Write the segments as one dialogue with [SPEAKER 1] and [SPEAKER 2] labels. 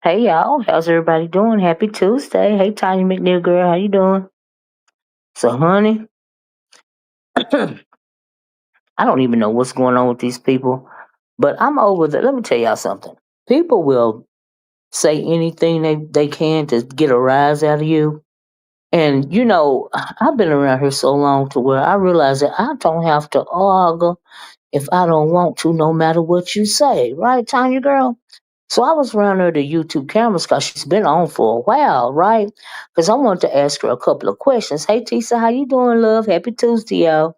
[SPEAKER 1] Hey y'all, how's everybody doing? Happy Tuesday. Hey Tanya McNeil girl, how you doing? So honey, I don't even know what's going on with these people, but I'm over the let me tell y'all something. People will say anything they can to get a rise out of you. And I've been around here so long to where I realize that I don't have to argue if I don't want to, no matter what you say, right, Tanya girl? So I was around her the YouTube cameras because she's been on for a while, right? Because I wanted to ask her a couple of questions. Hey Tisa, how you doing, love? Happy Tuesday, y'all.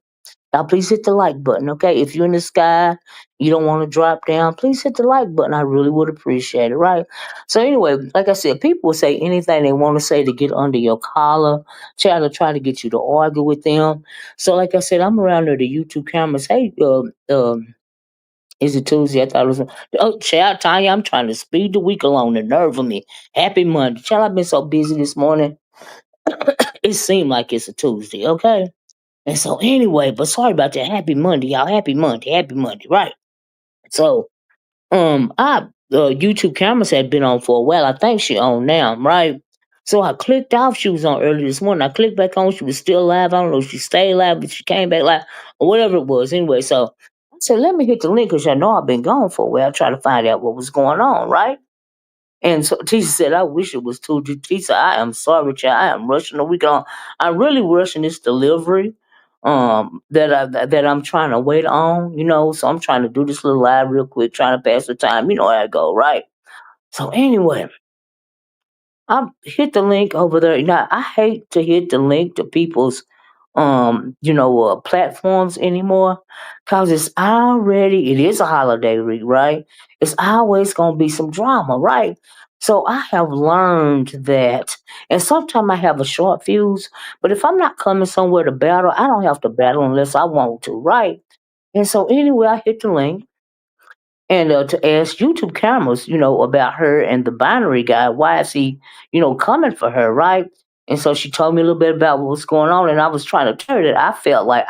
[SPEAKER 1] Now please hit the like button, okay? If you're in the sky, you don't want to drop down, please hit the like button. I really would appreciate it, right? So anyway, like I said, people will say anything they want to say to get under your collar, try to get you to argue with them. So like I said, I'm around there the YouTube cameras. Hey, is it Tuesday? I thought it was. Oh, child, Tanya, I'm trying to speed the week along. The nerve of me. Happy Monday. Child, I've been so busy this morning. It seemed like it's a Tuesday, okay? And so, anyway, but sorry about that. Happy Monday, y'all. Happy Monday. Happy Monday, right? So, I YouTube cameras had been on for a while. I think she on now, right? So I clicked off. She was on early this morning. I clicked back on. She was still live. I don't know if she stayed live, but she came back live or whatever it was. Anyway, so I said, let me hit the link because I know I've been gone for a while, trying to find out what was going on, right? And so Tisha said, I wish it was two. Tisha, I am sorry, child. I am rushing the week on. I'm really rushing this delivery that I'm trying to wait on, So I'm trying to do this little live real quick, trying to pass the time. You know how I go, right? So anyway, I hit the link over there. Now I hate to hit the link to people's platforms anymore because it is a holiday week, right? It's always gonna be some drama, right? So I have learned that, and sometimes I have a short fuse. But if I'm not coming somewhere to battle, I don't have to battle unless I want to, right? And so anyway, I hit the link and to ask YouTube cameras, about her and the binary guy. Why is he, coming for her, right? And so she told me a little bit about what was going on, and I was trying to tell her that I feel like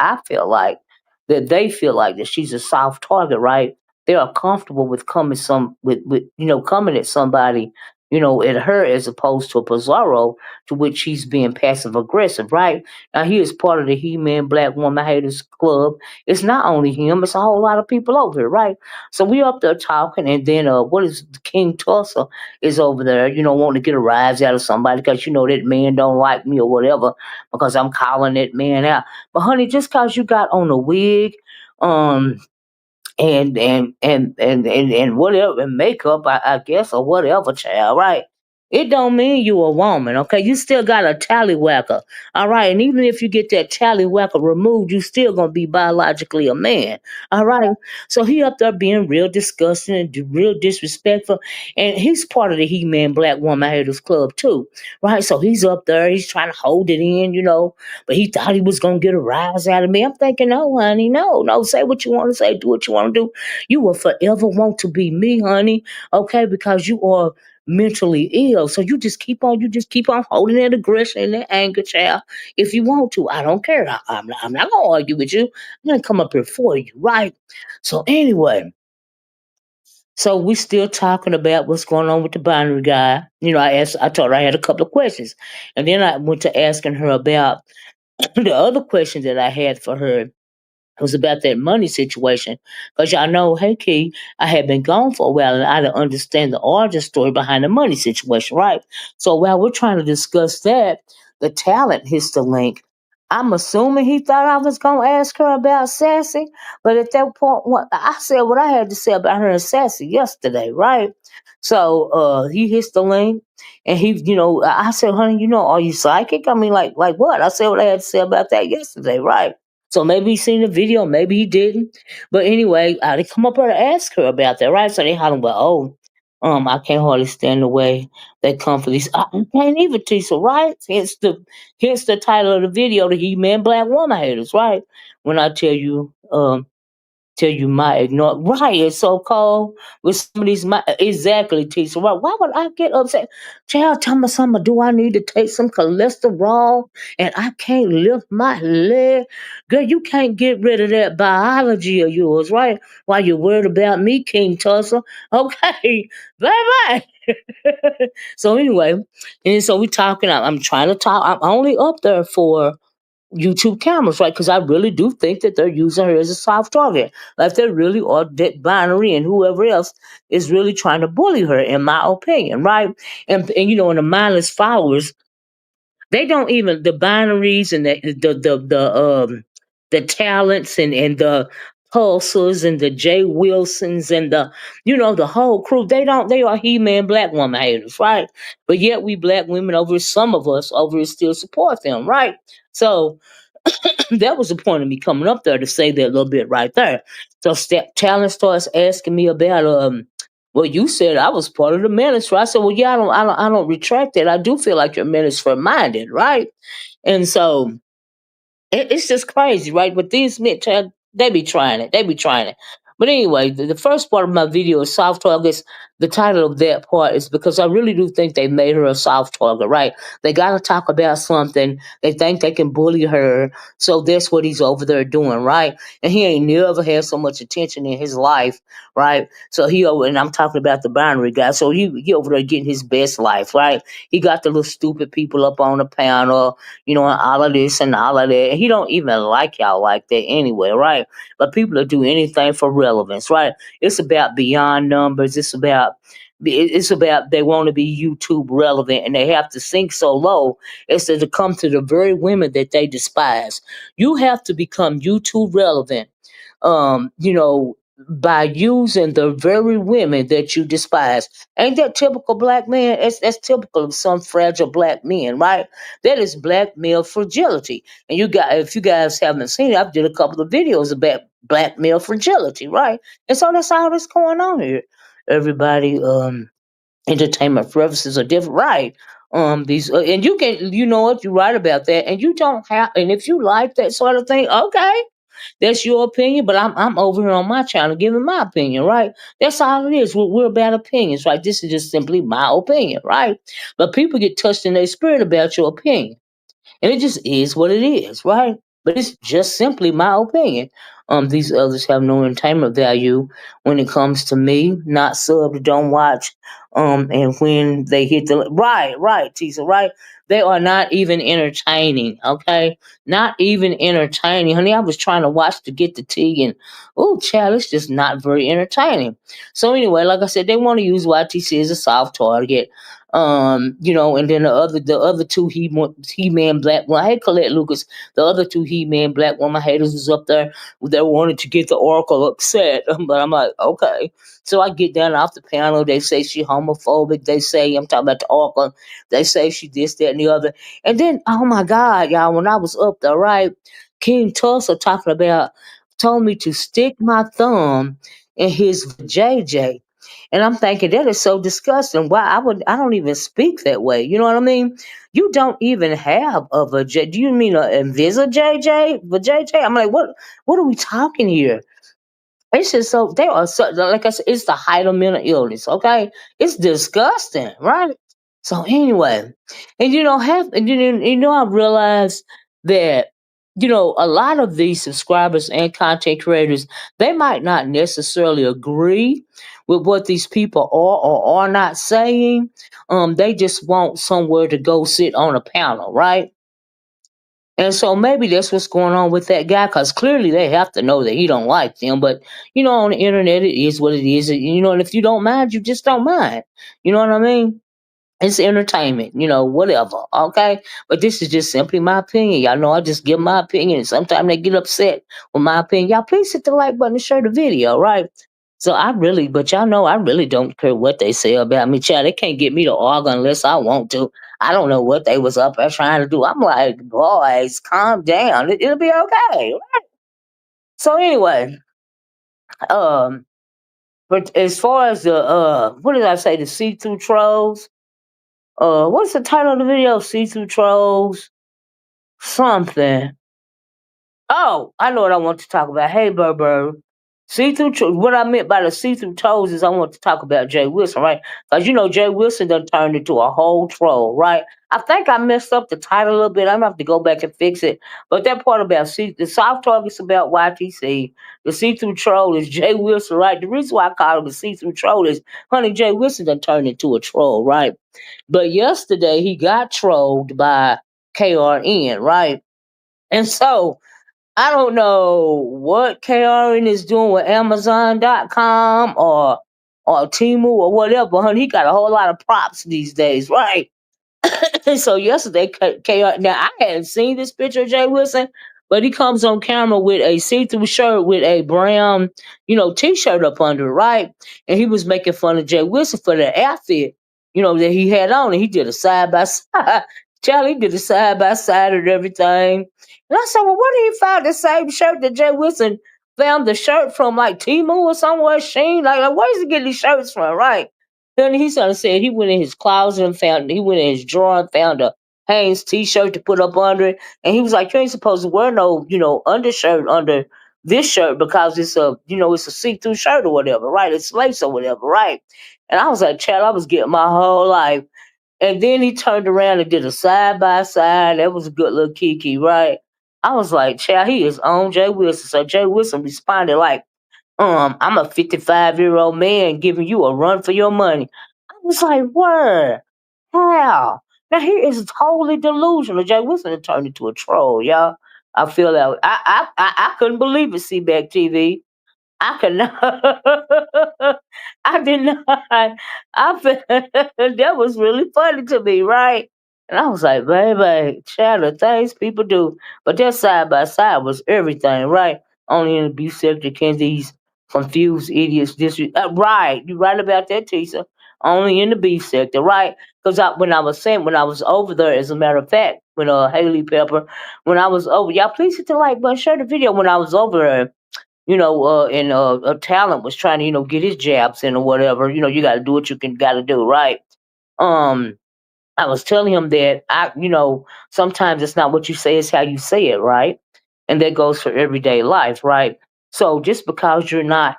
[SPEAKER 1] that they feel like that she's a soft target, right? They are comfortable with coming at somebody, at her as opposed to a Pizarro, to which she's being passive aggressive, right? Now he is part of the He-Man Black Woman Haters Club. It's not only him; it's a whole lot of people over here, right? So we up there talking, and then what is King Tulsa is over there, wanting to get a rise out of somebody because that man don't like me or whatever because I'm calling that man out. But honey, just cause you got on a wig, um, and whatever and makeup, I guess, or whatever, child, right? It don't mean you a woman, okay? You still got a tallywhacker, all right? And even if you get that tallywhacker removed, you still gonna be biologically a man, all right? So he up there being real disgusting and real disrespectful, and he's part of the He-Man Black Woman Haters Club too, right? So he's up there, he's trying to hold it in, but he thought he was gonna get a rise out of me. I'm thinking, no, honey, no, no, say what you want to say, do what you want to do. You will forever want to be me, honey, okay? Because you are mentally ill. So you just keep on holding that aggression and that anger, child. If you want to, I don't care. I'm not gonna argue with you. I'm gonna come up here for you, right? So anyway, so we still talking about what's going on with the binary guy. I told her I had a couple of questions. And then I went to asking her about the other question that I had for her was about that money situation. Because y'all know, hey Key, I had been gone for a while and I didn't understand the origin story behind the money situation, right? So while we're trying to discuss that, the talent hits the link. I'm assuming he thought I was gonna ask her about Sassy, but at that point, what I said what I had to say about her and Sassy yesterday, right? So he hits the link, and I said, "Honey, are you psychic? I mean, like what?" I said what I had to say about that yesterday, right? So maybe he seen the video, maybe he didn't. But anyway, I did come up here to ask her about that, right? So they had him go, "Oh, I can't hardly stand the way they come for these. I can't even teach her, right?" Hence the title of the video, the He Man Black Woman Haters, right? When I tell you my ignore, right? It's so cold with some of these my exactly, teacher. Why would I get upset? Child, tell me something. Do I need to take some cholesterol and I can't lift my leg? Girl, you can't get rid of that biology of yours, right? While you're worried about me, King Tulsa. Okay, bye bye. So anyway, and so we talking. I'm trying to talk. I'm only up there for YouTube cameras, right? Because I really do think that they're using her as a soft target. Like they really are that binary and whoever else is really trying to bully her, in my opinion, right? And the mindless followers, they don't even the binaries and the talents and the Pulsers and the Jay Wilsons and the whole crew. They are He-Man black woman haters, right? But yet we black women some of us over here still support them, right? So that was the point of me coming up there to say that a little bit right there. So Talent starts asking me about well, you said I was part of the ministry. I said, well, yeah, I don't retract that. I do feel like you're ministry minded, right? And so it's just crazy, right? But these men, they be trying it. They be trying it. But anyway, the first part of my video is soft targets. The title of that part is because I really do think they made her a soft target, right? They got to talk about something. They think they can bully her. So that's what he's over there doing, right? And he ain't never had so much attention in his life, right? So and I'm talking about the binary guy. So he over there getting his best life, right? He got the little stupid people up on the panel, and all of this and all of that. He don't even like y'all like that anyway, right? But people will do anything for relevance, right? It's about beyond numbers. It's about they want to be YouTube relevant and they have to sink so low as to come to the very women that they despise. You have to become YouTube relevant, by using the very women that you despise. Ain't that typical black man? That's typical of some fragile black men, right? That is black male fragility. And if you guys haven't seen it, I've did a couple of videos about black male fragility, right? And so that's all that's going on here. Everybody, entertainment preferences are different, right? These and you can, you know what, you're right about that. And you don't have, and if you like that sort of thing, okay, that's your opinion, but I'm over here on my channel giving my opinion, right? That's all it is. We're about opinions, right? This is just simply my opinion, right? But people get touched in their spirit about your opinion. And it just is what it is, right? But it's just simply my opinion. These others have no entertainment value when it comes to me, not sub, don't watch. And when they hit right, Tisa, right? They are not even entertaining, okay? Not even entertaining. Honey, I was trying to watch to get the tea, and oh, child, it's just not very entertaining. So anyway, like I said, they want to use YTC as a soft target. And then the other two He-Man black one. Hey, Colette Lucas, the other two He-Man black woman haters was up there. They wanted to get the Oracle upset, but I'm like, okay. So I get down off the panel. They say she homophobic. They say I'm talking about the Oracle. They say she this, that, and the other. And then, oh my God, y'all, when I was up there, right, King Tulsa told me to stick my thumb in his JJ. And I'm thinking that is so disgusting. Why I don't even speak that way. You know what I mean? You don't even have of a J. Do you mean a Invisa JJ? The JJ? I'm like, what are we talking here? It's just so they are so like I said, it's the height of mental illness, okay? It's disgusting, right? So anyway, and I've realized that a lot of these subscribers and content creators, they might not necessarily agree with what these people are or are not saying. They just want somewhere to go sit on a panel, right? And so maybe that's what's going on with that guy, because clearly they have to know that he don't like them. But on the internet, it is what it is. And if you don't mind, you just don't mind. You know what I mean? It's entertainment, whatever. Okay. But this is just simply my opinion. Y'all know I just give my opinion. And sometimes they get upset with my opinion. Y'all please hit the like button and share the video, right? So but y'all know I really don't care what they say about me. Child, they can't get me to argue unless I want to. I don't know what they was up there trying to do. I'm like, boys, calm down. It'll be okay. So anyway, um, but as far as the what did I say? The see-through trolls. What's the title of the video? See-through trolls. Something. Oh, I know what I want to talk about. Hey, Burr. What I meant by the see-through toes is I want to talk about Jay Wilson, right? Because Jay Wilson done turned into a whole troll, right? I think I messed up the title a little bit. I'm gonna have to go back and fix it. But that part about the soft target's about YTC. The see-through troll is Jay Wilson, right? The reason why I call him a see-through troll is, honey, Jay Wilson done turned into a troll, right? But yesterday he got trolled by KRN, right? And so I don't know what KRN is doing with Amazon.com or Temu or whatever, honey. He got a whole lot of props these days, right? So yesterday, now I hadn't seen this picture of Jay Wilson, but he comes on camera with a see-through shirt with a brown, t-shirt up under it, right? And he was making fun of Jay Wilson for the outfit, that he had on, and he did a side by side. Charlie did a side by side and everything. And I said, well, where did he find the same shirt that Jay Wilson found the shirt from, like Temu or somewhere, Sheen? Like where's he getting these shirts from, right? Then he sort of said he went in his closet and he went in his drawer and found a Hanes t-shirt to put up under it. And he was like, you ain't supposed to wear no, undershirt under this shirt because it's a see-through shirt or whatever, right? It's lace or whatever, right? And I was like, Chad, I was getting my whole life. And then he turned around and did a side by side. That was a good little kiki, right? I was like, Chad, he is on Jay Wilson. So Jay Wilson responded like, I'm a 55-year-old man giving you a run for your money. I was like, word, how? Now he is totally delusional. Jay Wilson had turned into a troll, y'all. I feel that. I couldn't believe it. CBAC TV. I could not. I did not. That was really funny to me, right? And I was like, baby, child, the things people do. But that side by side was everything, right? Only in the abuse sector can these confused idiots right, you right about that, Tisa. Only in the beef sector, right? Because when I was over there, as a matter of fact, when Haley Pepper, when I was over, y'all please hit the like button, share the video. When I was over there, and a talent was trying to, get his jabs in or whatever. You got to do what you got to do, right? Um, I was telling him that sometimes it's not what you say, it's how you say it, right? And that goes for everyday life, right? So just because you're not,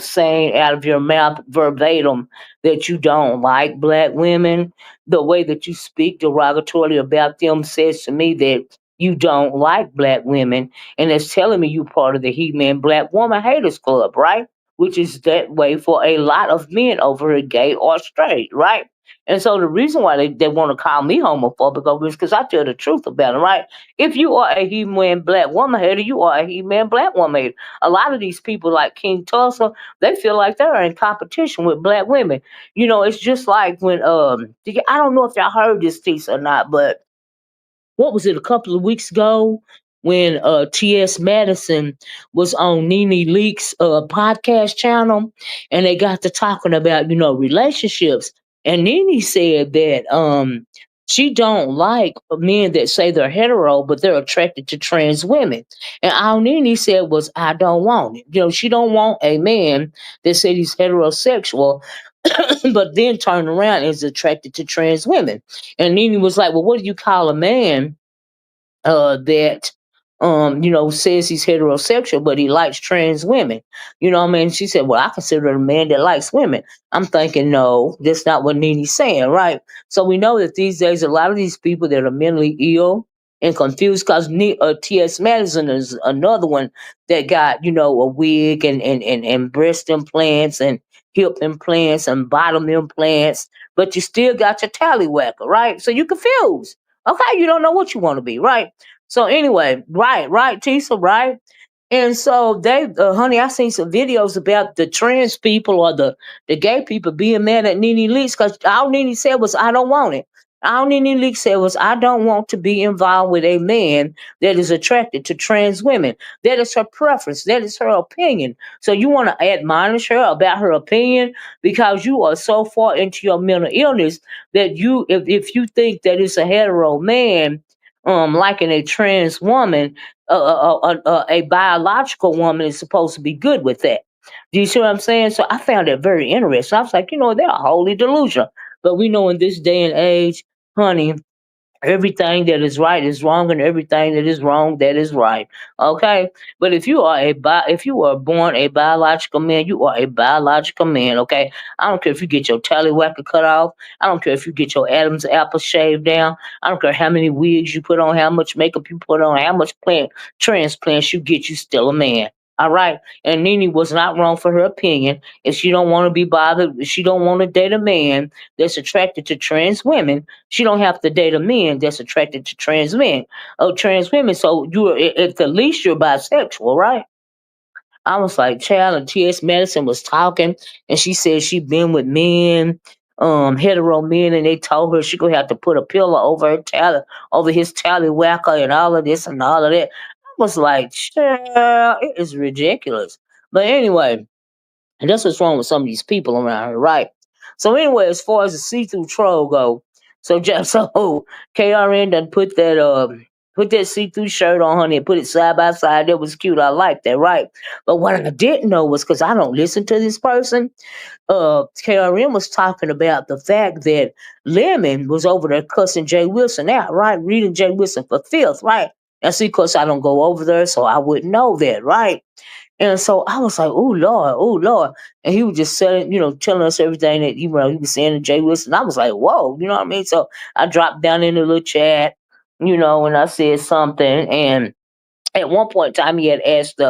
[SPEAKER 1] saying out of your mouth verbatim that you don't like black women, the way that you speak derogatorily about them says to me that you don't like black women, and it's telling me you part of the He-Man Black Woman Haters Club, right? Which is that way for a lot of men over here, gay or straight, right? And so the reason why they want to call me homophobic is because I tell the truth about it, right? If you are a He-Man Black Woman hater, you are a He-Man Black Woman hater. A lot of these people like King Tulsa, they feel like they're in competition with black women. It's just like when I don't know if y'all heard this piece or not, but what was it, a couple of weeks ago when T.S. Madison was on Nene Leakes podcast channel, and they got to talking about relationships, and Nene said that she don't like men that say they're hetero but they're attracted to trans women, and all Nene said was, I don't want it. She don't want a man that said he's heterosexual but then turn around and is attracted to trans women. And Nene was like, well, what do you call a man that says he's heterosexual but he likes trans women? What I mean? She said, well, I consider a man that likes women. I'm thinking, no, that's not what Nene's saying, right? So we know that these days a lot of these people that are mentally ill and confused, because T.S. Madison is another one that got a wig and breast implants and hip implants and bottom implants, but you still got your tallywhacker, right? So you confused. Okay, you don't know what you want to be, right? So anyway, right, Tisa, right? And so they, honey, I seen some videos about the trans people or the gay people being mad at Nene Leakes because all Nene said was, "I don't want it." All Nene Leakes said was, "I don't want to be involved with a man that is attracted to trans women. That is her preference. That is her opinion. So you want to admonish her about her opinion because you are so far into your mental illness that if you think that it's a hetero man liking a trans woman, a biological woman is supposed to be good with that. Do you see what I'm saying? So I found that very interesting. I was like, they're wholly delusional. But we know in this day and age, honey, everything that is right is wrong, and everything that is wrong that is right. Okay, but if you are born a biological man, you are a biological man. Okay, I don't care if you get your tallywhacker cut off. I don't care if you get your Adam's apple shaved down. I don't care how many wigs you put on, how much makeup you put on, how much plant transplants you get. You still a man. All right, and Nene was not wrong for her opinion. If she don't want to be bothered, if she don't want to date a man that's attracted to trans women, she don't have to date a man that's attracted to trans men or trans women. So at the least you're bisexual, right? I was like, child, and T.S. Madison was talking, and she said she been with men, hetero men, and they told her she gonna have to put a pillow over his tallywhacker, and all of this and all of that. I was like, child, it is ridiculous. But anyway, and that's what's wrong with some of these people around here, right? So anyway, as far as the see-through troll go, so just so KRN done put that see-through shirt on, honey, and put it side by side. That was cute. I like that, right? But what I didn't know was because I don't listen to this person. KRN was talking about the fact that Lemon was over there cussing Jay Wilson out, right? Reading Jay Wilson for filth, right? And see, of course, I don't go over there, so I wouldn't know that, right? And so I was like, oh Lord. And he was just saying, telling us everything that he was saying to Jay Wilson. I was like, whoa, you know what I mean? So I dropped down in the little chat, and I said something. And at one point in time he had asked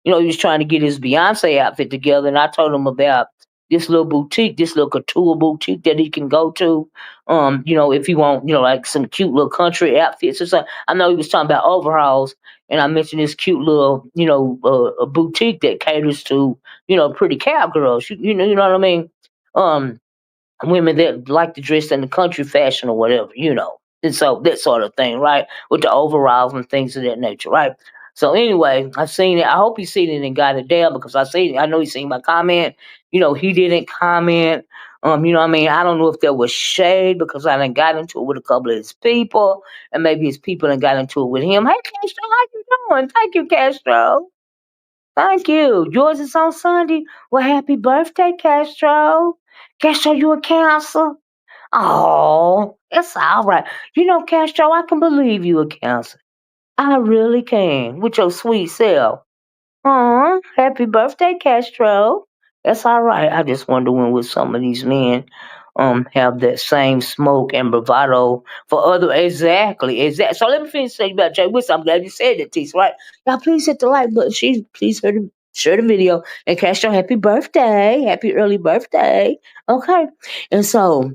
[SPEAKER 1] he was trying to get his Beyonce outfit together, and I told him about this little boutique, this little couture boutique that he can go to. If he want, like some cute little country outfits or something. I know he was talking about overalls, and I mentioned this cute little, a boutique that caters to, pretty cowgirls. You know what I mean? Um, Women that like to dress in the country fashion or whatever. And so that sort of thing, right? With the overalls and things of that nature, right? So anyway, I've seen it. I hope he's seen it and got it down because I know he's seen my comment. He didn't comment. What I mean? I don't know if there was shade because I done got into it with a couple of his people, and maybe his people done got into it with him. Hey Castro, how you doing? Thank you, Castro. Thank you. Yours is on Sunday. Well, happy birthday, Castro. Castro, you a Cancer? Oh, it's all right. Castro, I can believe you a Cancer. I really can. With your sweet self. Happy birthday, Castro. That's all right. I just wonder when will some of these men have that same smoke and bravado for other exactly. So let me finish saying about Jay Wilson. I'm glad you said that, Tease, right? Now please hit the like button. Please share the video and Castro, happy birthday. Happy early birthday. Okay. And so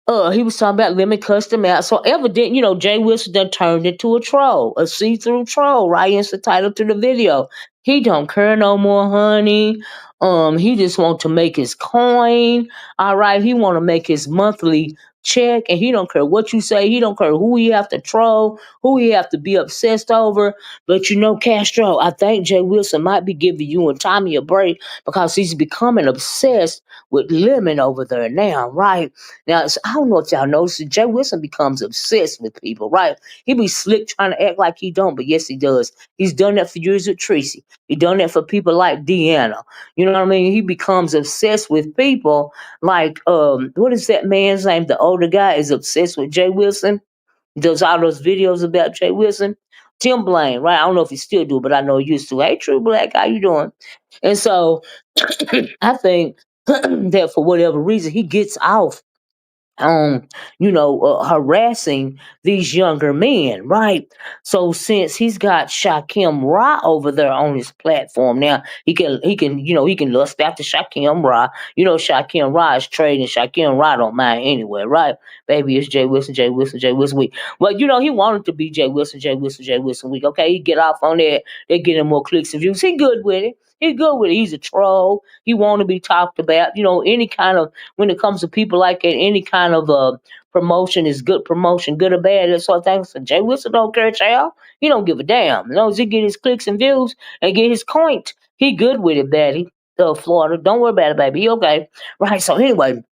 [SPEAKER 1] he was talking about Lemon cussed him out. So evident, Jay Wilson done turned into a troll, a see-through troll, right? It's the title to the video. He don't care no more, honey. He just want to make his coin. All right. He want to make his monthly check, and he don't care what you say. He don't care who he have to troll, who he have to be obsessed over. But Castro, I think Jay Wilson might be giving you and Tommy a break because he's becoming obsessed with Lemon over there now, right? Now, I don't know if y'all noticed, Jay Wilson becomes obsessed with people, right? He be slick trying to act like he don't, but yes, he does. He's done that for years with Tracy. He done that for people like Deanna. You know what I mean? He becomes obsessed with people like, what is that man's name? The older guy is obsessed with Jay Wilson. He does all those videos about Jay Wilson. Tim Blaine, right? I don't know if he still do, but I know he used to. Hey, True Black, how you doing? And so I think that for whatever reason, he gets off um, harassing these younger men, right? So since he's got Shakim Ra over there on his platform now, he can lust after Shakim Ra. Shakim Ra is trading. Shakim Ra don't mind anyway, right? Baby, it's Jay Wilson, Jay Wilson, Jay Wilson week. Well, he wanted to be Jay Wilson, Jay Wilson, Jay Wilson week. Okay, he get off on that. They get him more clicks and views. He good with it. He good with it. He's a troll. He want to be talked about. Any kind of when it comes to people like that, any kind of promotion is good promotion, good or bad. That sort of thing. So Jay Wilson don't care, child. He don't give a damn. As long as he get his clicks and views and get his coins, he good with it, Betty. Florida, don't worry about it, baby. He okay, right? So anyway,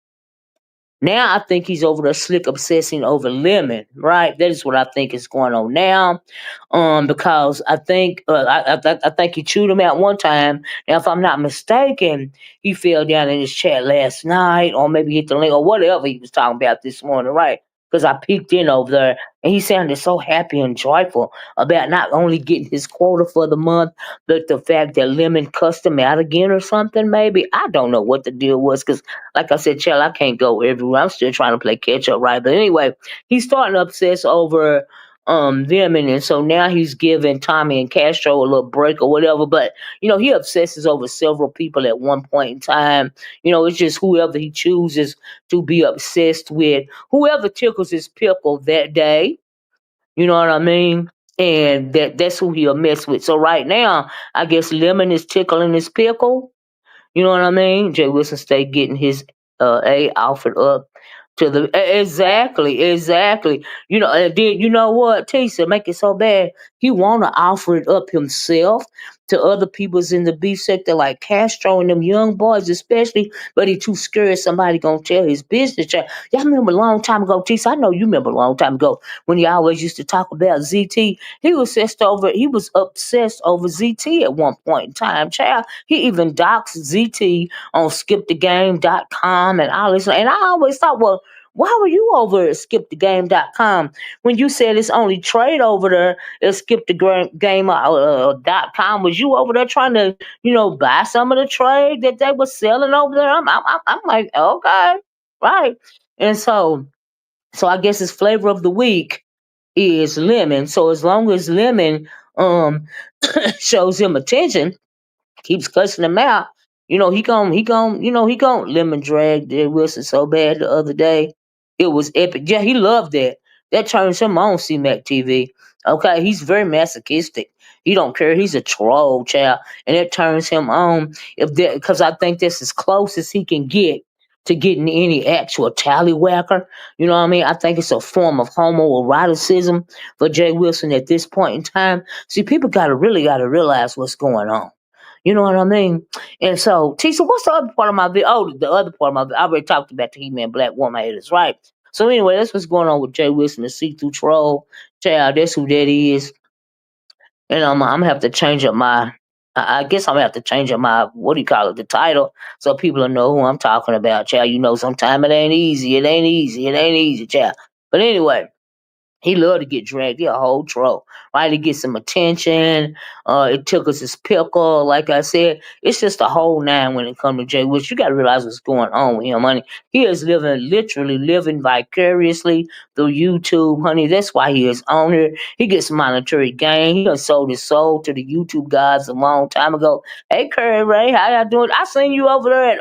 [SPEAKER 1] now I think he's over there slick obsessing over Lemon, right? That is what I think is going on now. Because I think I think he chewed him out one time. Now, if I'm not mistaken, he fell down in his chat last night, or maybe hit the link, or whatever he was talking about this morning, right? Because I peeked in over there, and he sounded so happy and joyful about not only getting his quota for the month, but the fact that Lemon cussed him out again or something. Maybe I don't know what the deal was, because like I said, Chell, I can't go everywhere. I'm still trying to play catch up, right? But anyway, he's starting to obsess over them, and so now he's giving Tommy and Castro a little break or whatever. But he obsesses over several people at one point in time. It's just whoever he chooses to be obsessed with, whoever tickles his pickle that day. You know what I mean? And that's who he'll mess with. So right now, I guess Lemon is tickling his pickle, you know what I mean? Jay Wilson State getting his A outfit up to the exactly. And then you know what? Tisa make it so bad. He wanna offer it up himself to other peoples in the B sector like Castro and them young boys especially, but he too scared somebody gonna tell his business. Y'all remember a long time ago, Tisa? I know you remember a long time ago when he always used to talk about ZT. He was obsessed over ZT at one point in time, child. He even doxed ZT on skipthegame.com and all this. And I always thought, well, why were you over at skipthegame.com when you said it's only trade over there at skipthegame.com? Was you over there trying to, buy some of the trade that they were selling over there? I'm like, okay, right. And so I guess his flavor of the week is lemon. So as long as lemon um shows him attention, keeps cussing him out, he gon' lemon drag Jay Wilson so bad the other day. It was epic. Yeah, he loved that. That turns him on, C-Mac TV. Okay, he's very masochistic. He don't care. He's a troll, child, and it turns him on. If that, because I think that's as close as he can get to getting any actual tallywhacker. You know what I mean? I think it's a form of homoeroticism for Jay Wilson at this point in time. See, people gotta realize what's going on. You know what I mean? And so, Tisa, what's the other part of my video? Oh, the other part of my video. I already talked about the He-Man Black Woman haters, right? So anyway, that's what's going on with Jay Wilson, the see-through troll. Child, that's who that is. And I'm gonna have to change up my. I guess I'm gonna have to change up my, what do you call it, the title, so people will know who I'm talking about. Child, sometimes it ain't easy. It ain't easy. It ain't easy, child. But anyway, he loved to get dragged. He a whole troll, right? To get some attention. It took us his pickle. Like I said, it's just a whole nine when it comes to Jay Woods. You got to realize what's going on with him, honey. He is literally living vicariously through YouTube, honey. That's why he is on here. He gets monetary gain. He done sold his soul to the YouTube gods a long time ago. Hey, Curry Ray, how y'all doing? I seen you over there at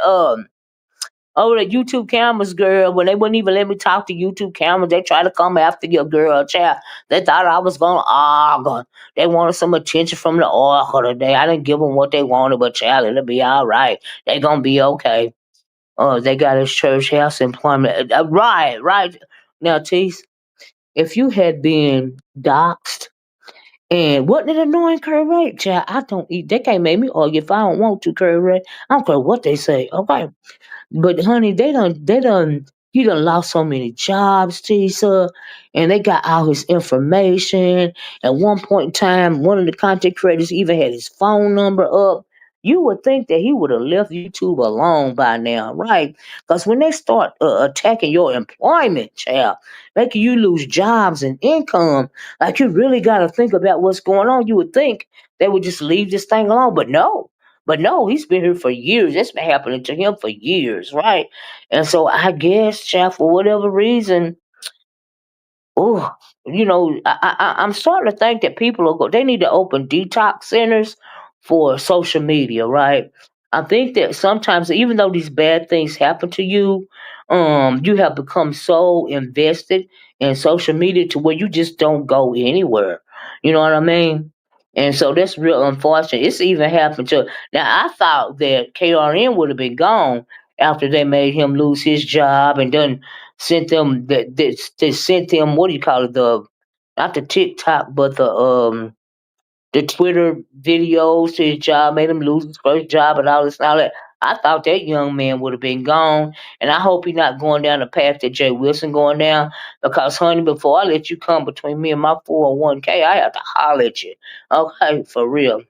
[SPEAKER 1] over the YouTube cameras, girl, when they wouldn't even let me talk to YouTube cameras, they tried to come after your girl, child. They thought I was going to argue. They wanted some attention from the oracle today. I didn't give them what they wanted, but child, it'll be all right. They going to be okay. Oh, they got his church house employment. Right. Now, Tease, if you had been doxxed, and wasn't it annoying, Curry Ray? Child, I don't eat. They can't make me argue if I don't want to, Curry Ray. I don't care what they say. Okay. But honey, he done lost so many jobs, Tisa, and they got all his information. At one point in time, one of the content creators even had his phone number up. You would think that he would have left YouTube alone by now, right? Because when they start attacking your employment, child, making you lose jobs and income, like you really got to think about what's going on. You would think they would just leave this thing alone, but no. But no, he's been here for years. That's been happening to him for years, right? And so I guess, child, for whatever reason, oh, I'm starting to think that people are they need to open detox centers for social media, right? I think that sometimes, even though these bad things happen to you, you have become so invested in social media to where you just don't go anywhere. You know what I mean? And so that's real unfortunate. It's even happened to now. I thought that KRN would have been gone after they made him lose his job and then sent them that sent them, what do you call it, the not the TikTok but the Twitter videos to his job, made him lose his first job and all this and all that. I thought that young man would have been gone, and I hope he's not going down the path that Jay Wilson going down. Because, honey, before I let you come between me and my 401k, I have to holler at you. Okay, for real.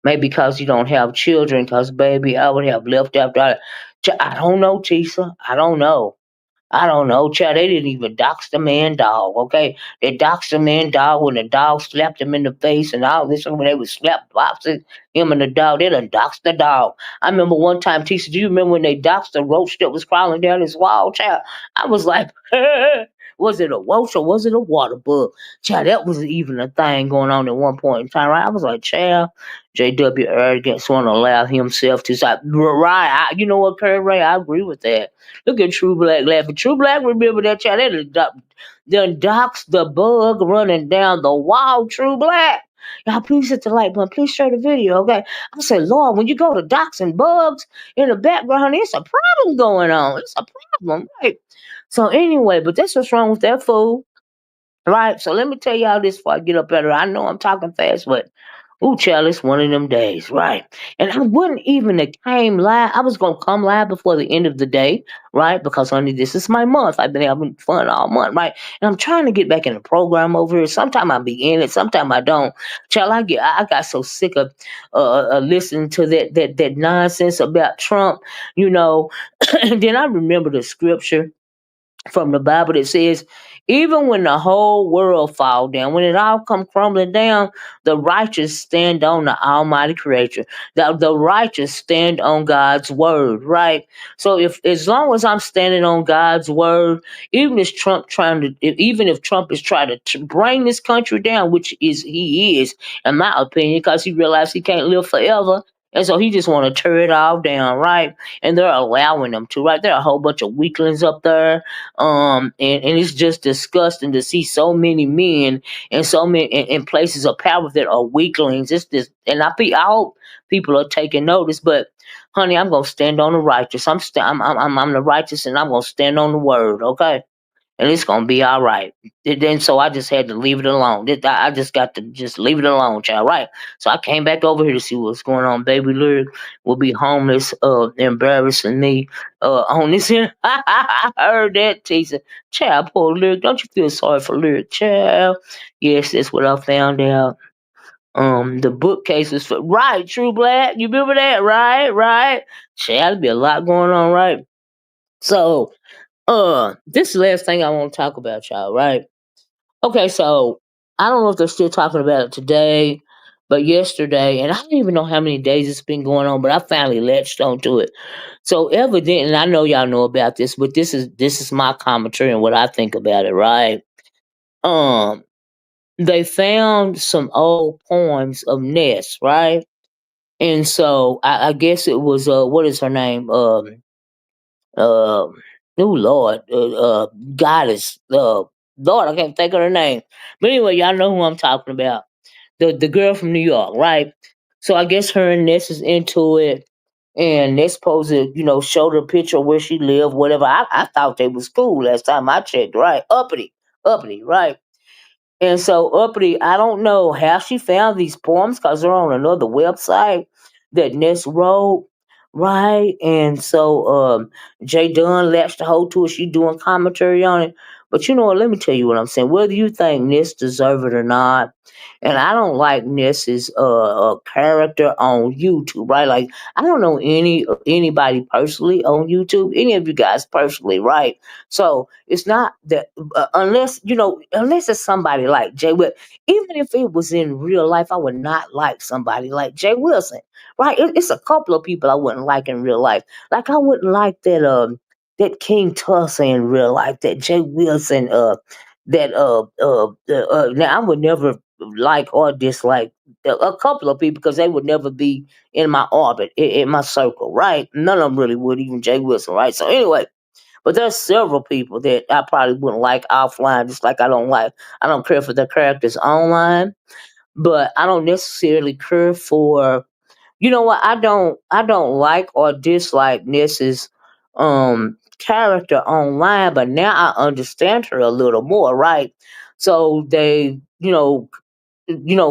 [SPEAKER 1] Maybe because you don't have children, because baby, I would have left after I don't know, Tisa. I don't know. I don't know, child. They didn't even dox the man dog, okay? They doxed the man dog when the dog slapped him in the face and all this. And when they would slap boxing him and the dog, they done doxed the dog. I remember one time, Tisha, do you remember when they doxed the roach that was crawling down his wall, child? I was like, was it a roach or was it a water bug? Child, that was even a thing going on at one point in time, right? I was like, child, JW Arrogance want to allow himself to say, right, you know what, Curry Ray, I agree with that. Look at True Black laughing. True Black, remember that child? They done doxed the bug running down the wall. True Black. Y'all, please hit the like button. Please share the video, okay? I said, Lord, when you go to doxing bugs in the background, it's a problem going on. It's a problem, right? So anyway, but that's what's wrong with that fool. Right, so let me tell y'all this before I get up better. I know I'm talking fast, but ooh, child, it's one of them days, right? And I wouldn't even have came live. I was gonna come live before the end of the day, right? Because honey, this is my month. I've been having fun all month, right? And I'm trying to get back in the program over here. Sometimes I be in it, sometimes I don't. Child, I got so sick of listening to that nonsense about Trump, you know. And then I remember the scripture from the Bible that says, even when the whole world fall down, when it all come crumbling down, the righteous stand on the Almighty Creator. The righteous stand on God's word, right? So if as long as I'm standing on God's word, even if Trump is trying to bring this country down, which is he is, in my opinion, because he realized he can't live forever. And so he just want to tear it all down, right? And they're allowing them to, right? There are a whole bunch of weaklings up there, and it's just disgusting to see so many men and so many in places of power that are weaklings. It's this, and I hope people are taking notice. But honey, I'm gonna stand on the righteous. I'm the righteous, and I'm gonna stand on the word. Okay, and it's gonna be all right. And then so I just had to leave it alone. I just got to just leave it alone, child. Right. So I came back over here to see what's going on. Baby Lyric will be homeless, embarrassing me on this here. I heard that teaser. Child, poor Lyric. Don't you feel sorry for Lyric, child? Yes, that's what I found out. The bookcases for right, True Black. You remember that? Right. Child, there'd be a lot going on, right? So this is the last thing I want to talk about, y'all, right? Okay, so I don't know if they're still talking about it today, but yesterday, and I don't even know how many days it's been going on, but I finally latched onto it. So evident, and I know y'all know about this, but this is my commentary and what I think about it, right? Um, they found some old poems of Ness, right? And so I guess it was what is her name? Um, oh Lord, goddess, Lord, I can't think of her name. But anyway, y'all know who I'm talking about. The girl from New York, right? So I guess her and Ness is into it, and they're supposed to, show the picture of where she lived, whatever. I thought they was cool last time I checked, right? Uppity, right? And so Uppity, I don't know how she found these poems because they're on another website that Ness wrote, right? And so Jay Dunn latched the hold to it. She doing commentary on it. But you know what? Let me tell you what I'm saying. Whether you think Ness deserve it or not, and I don't like Ness's character on YouTube, right? Like I don't know anybody personally on YouTube, any of you guys personally, right? So it's not that unless unless it's somebody like Jay Will. Even if it was in real life, I would not like somebody like Jay Wilson, right? It's a couple of people I wouldn't like in real life. Like I wouldn't like that King Tulsa in real life, that Jay Wilson, that now I would never like or dislike a couple of people because they would never be in my orbit, in my circle, right? None of them really would, even Jay Wilson, right? So anyway, but there's several people that I probably wouldn't like offline, just like I don't care for their characters online, but I don't necessarily care for you know what? I don't like or dislike Ness's character online, but now I understand her a little more, right? So they,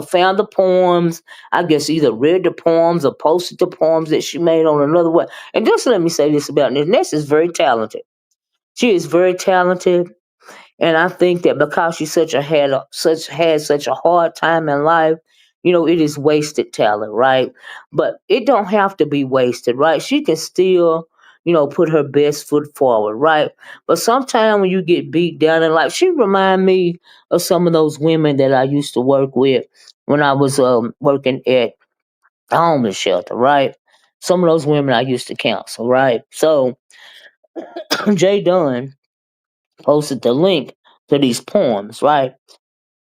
[SPEAKER 1] found the poems. I guess either read the poems or posted the poems that she made on another way. And just let me say this about Ness. Ness is very talented. She is very talented. And I think that because she had such a hard time in life, it is wasted talent, right? But it don't have to be wasted, right? She can still, put her best foot forward, right? But sometimes when you get beat down in life, she remind me of some of those women that I used to work with when I was working at a homeless shelter, right? Some of those women I used to counsel, right? So Jay Dunn posted the link to these poems, right?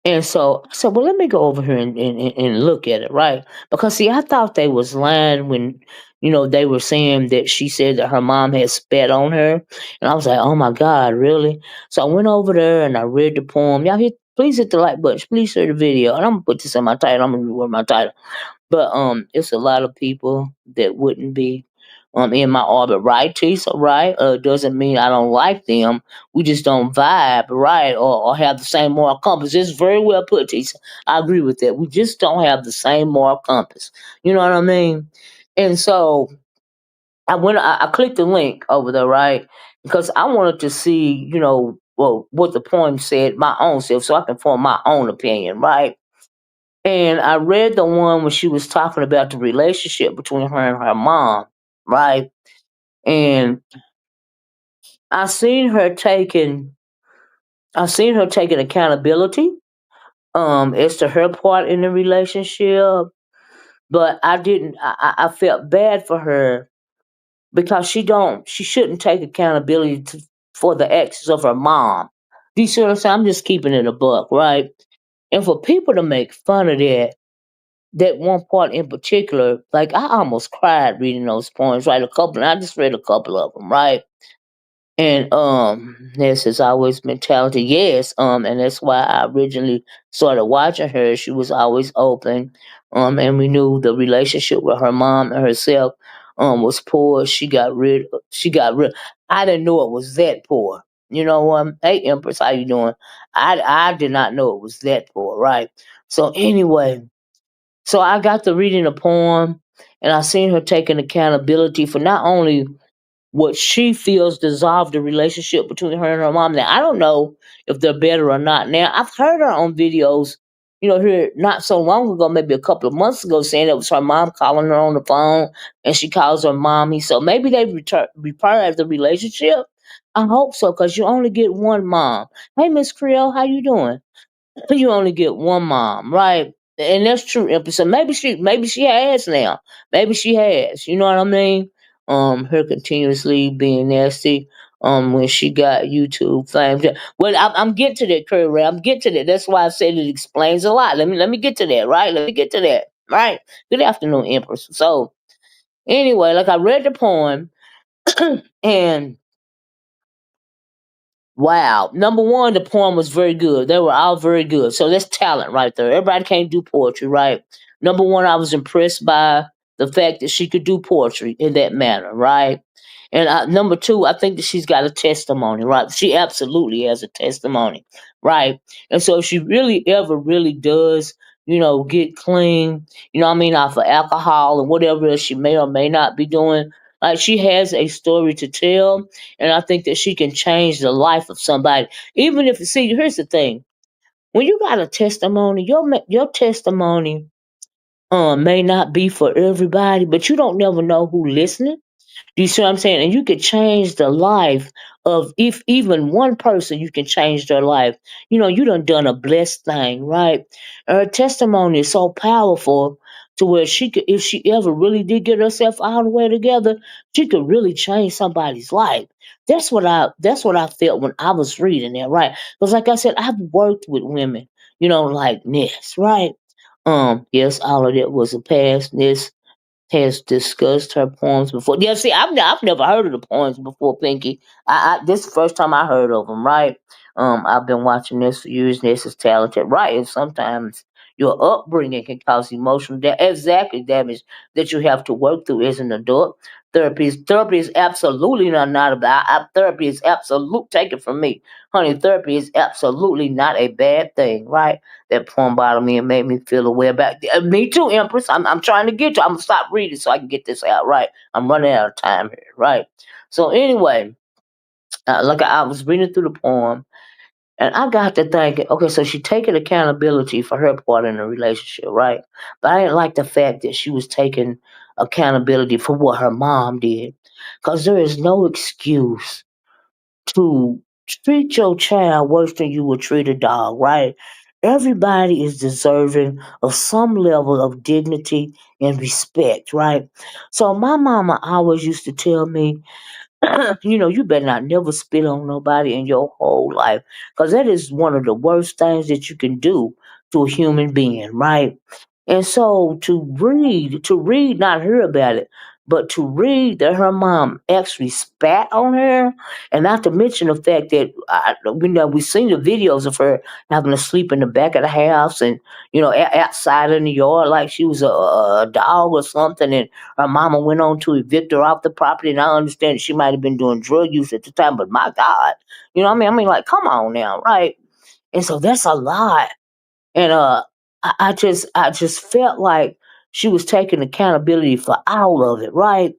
[SPEAKER 1] And so I said, well, let me go over here and look at it, right? Because see, I thought they was lying when, they were saying that she said that her mom had spat on her. And I was like, oh my God, really? So I went over there and I read the poem. Please hit the like button. Please share the video. And I'm gonna put this in my title. I'm gonna reword my title. But it's a lot of people that wouldn't be in my orbit, right, Tisa? Right? Doesn't mean I don't like them. We just don't vibe, right? Or have the same moral compass. It's very well put, Tisa. I agree with that. We just don't have the same moral compass. You know what I mean? And so I clicked the link over there, right? Because I wanted to see, well, what the poem said, my own self, so I can form my own opinion, right? And I read the one when she was talking about the relationship between her and her mom, right? And I seen her taking I seen her taking accountability as to her part in the relationship, but I didn't I felt bad for her because she shouldn't take accountability for the actions of her mom. Do you see what I'm saying? I'm just keeping it a buck, right? And for people to make fun of that one part in particular, like I almost cried reading those poems, right? I just read a couple of them, right? And Ness has always been talented, yes. And that's why I originally started watching her. She was always open. And we knew the relationship with her mom and herself was poor. She got rid. I didn't know it was that poor. Hey Empress, how you doing? I did not know it was that poor, right? So anyway, so I got to reading a poem, and I seen her taking accountability for not only what she feels dissolved the relationship between her and her mom. Now I don't know if they're better or not. Now I've heard her on videos, here not so long ago, maybe a couple of months ago, saying it was her mom calling her on the phone, and she calls her mommy. So maybe they repaired the relationship. I hope so, cause you only get one mom. Hey, Miss Creole, how you doing? You only get one mom, right? And that's true, Empress. So maybe she has now. Maybe she has. You know what I mean? Her continuously being nasty. When she got YouTube fame. Well, I'm getting to that, Curry Ray. I'm getting to that. That's why I said it explains a lot. Let me get to that, right? Let me get to that, right? Good afternoon, Empress. So anyway, like I read the poem, and wow. Number one, the poem was very good. They were all very good. So that's talent right there. Everybody can't do poetry, right? Number one, I was impressed by the fact that she could do poetry in that manner, right? And number two, I think that she's got a testimony, right? She absolutely has a testimony, right? And so if she really ever really does, get clean, off of alcohol and whatever else she may or may not be doing, Like she has a story to tell, and I think that she can change the life of somebody. Even if, see, here's the thing: when you got a testimony, your testimony may not be for everybody, but you don't never know who listening. Do you see what I'm saying? And you could change the life of, if even one person, you can change their life. You done a blessed thing, right? Her testimony is so powerful to where she could, if she ever really did get herself all the way together, she could really change somebody's life. That's what I felt when I was reading that, right? Because like I said, I've worked with women, like Ness, right? Yes, all of that was a past. Ness has discussed her poems before. Yeah, see, I've never heard of the poems before, Pinky. This is the first time I heard of them, right? I've been watching this for years. This is talented, right? And sometimes your upbringing can cause emotional exactly damage that you have to work through as an adult. Therapy is absolutely not about. Therapy is absolute. Take it from me, honey. Therapy is absolutely not a bad thing, right? That poem bothered me and made me feel a way about me too, Empress. I'm trying to get to. I'm gonna stop reading so I can get this out right. I'm running out of time here, right? So anyway, like I was reading through the poem, and I got to thinking, okay, so she taking accountability for her part in the relationship, right? But I didn't like the fact that she was taking accountability for what her mom did, because there is no excuse to treat your child worse than you would treat a dog, right? Everybody is deserving of some level of dignity and respect, right? So my mama always used to tell me, you better not never spit on nobody in your whole life, because that is one of the worst things that you can do to a human being, right? And so to read, not hear about it, but to read that her mom actually spat on her, and not to mention the fact that we've seen the videos of her having to sleep in the back of the house, and outside in the yard like she was a dog or something, and her mama went on to evict her off the property. And I understand that she might have been doing drug use at the time, but my God, you know what I mean? I mean, like, come on now, right? And so that's a lot. And I just felt like she was taking accountability for all of it, right?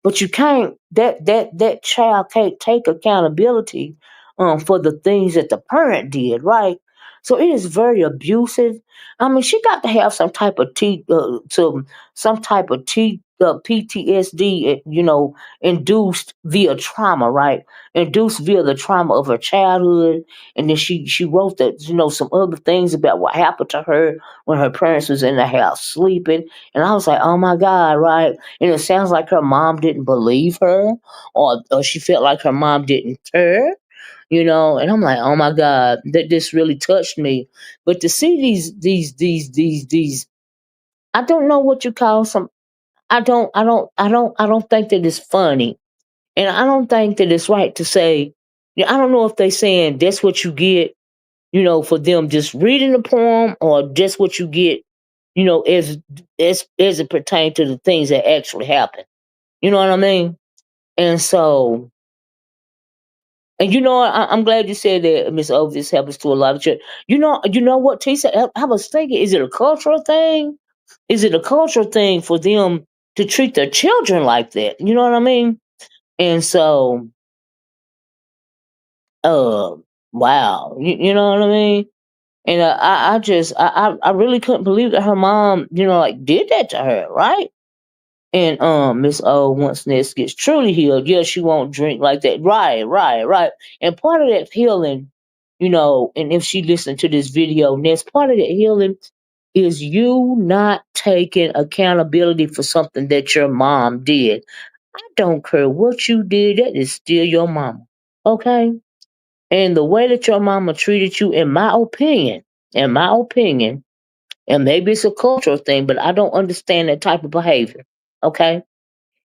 [SPEAKER 1] But you can't, that child can't take accountability for the things that the parent did, right? So it is very abusive. I mean, she got to have some type of PTSD, induced via trauma, right? Induced via the trauma of her childhood, and then she wrote that, some other things about what happened to her when her parents was in the house sleeping, and I was like, oh my God, right? And it sounds like her mom didn't believe her, or she felt like her mom didn't care, and I'm like, oh my God, that this really touched me. But to see these, I don't know what you call some. I don't think that it's funny, and I don't think that it's right to say. I don't know if they saying that's what you get, for them just reading the poem, or just what you get, as it pertains to the things that actually happen. You know what I mean? And so, and I'm glad you said that, Miss O. This happens to a lot of children. You know what, Tisa? I was thinking, is it a cultural thing? Is it a cultural thing for them to treat their children like that? You know what I mean? And so, uh, wow, you know what I mean? And I really couldn't believe that her mom, like, did that to her, right? And Miss O, once Ness gets truly healed, yeah, she won't drink like that. Right, right, right. And part of that healing, and if she listened to this video, Ness, part of that healing is you not taking accountability for something that your mom did. I don't care what you did, that is still your mama. Okay? And the way that your mama treated you, in my opinion, and maybe it's a cultural thing, but I don't understand that type of behavior. Okay?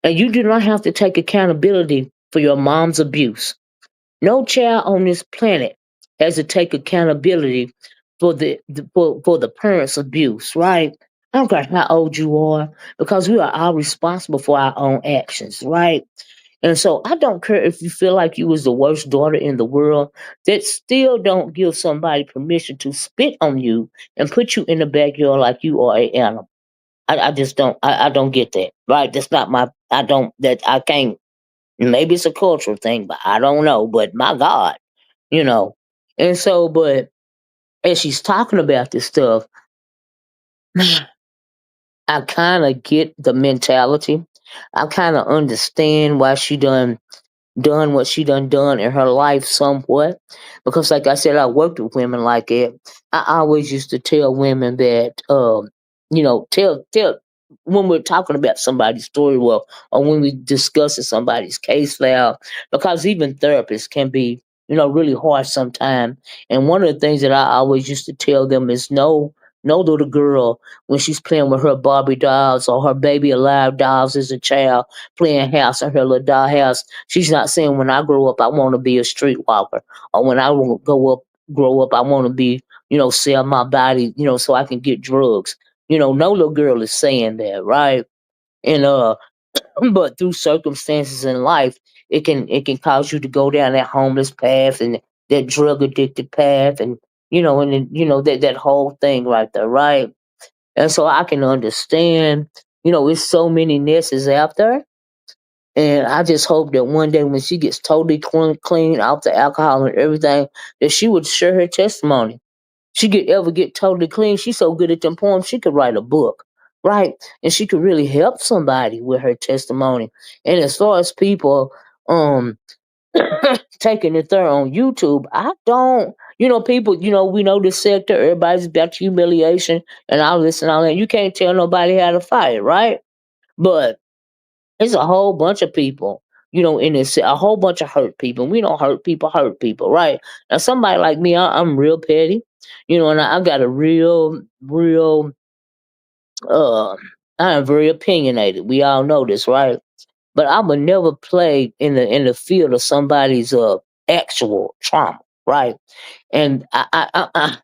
[SPEAKER 1] And you do not have to take accountability for your mom's abuse. No child on this planet has to take accountability for the parents' abuse, right? I don't care how old you are, because we are all responsible for our own actions, right? And so I don't care if you feel like you was the worst daughter in the world. That still don't give somebody permission to spit on you and put you in the backyard like you are an animal. I just don't. I don't get that. Right? That's not my. I don't. That I can't. Maybe it's a cultural thing, but I don't know. But my God, you know. And so, but as she's talking about this stuff, I kind of get the mentality. I kind of understand why she done what she done in her life somewhat. Because like I said, I worked with women like that. I always used to tell women that tell when we're talking about somebody's story, well, or when we discussing somebody's case file, because even therapists can be, really harsh sometimes. And one of the things that I always used to tell them is no little girl when she's playing with her Barbie dolls or her baby alive dolls as a child, playing house in her little doll house. She's not saying when I grow up I want to be a streetwalker, or when I will grow up I want to be, sell my body, so I can get drugs. No little girl is saying that, right? And but through circumstances in life, it can cause you to go down that homeless path and that drug addicted path, and and then, that whole thing right there, right? And so I can understand, it's so many Nesses out there. And I just hope that one day when she gets totally clean off the alcohol and everything, that she would share her testimony. She could ever get totally clean. She's so good at them poems, she could write a book, right? And she could really help somebody with her testimony. And as far as people um taking it there on YouTube, I don't, people, we know this sector, everybody's about humiliation and all this and all that. You can't tell nobody how to fight, right? But it's a whole bunch of people, in this, a whole bunch of hurt people. We don't hurt people, right? Now, somebody like me, I'm real petty, and I got a real, uh, I am very opinionated. We all know this, right? But I would never play in the field of somebody's actual trauma, right? And and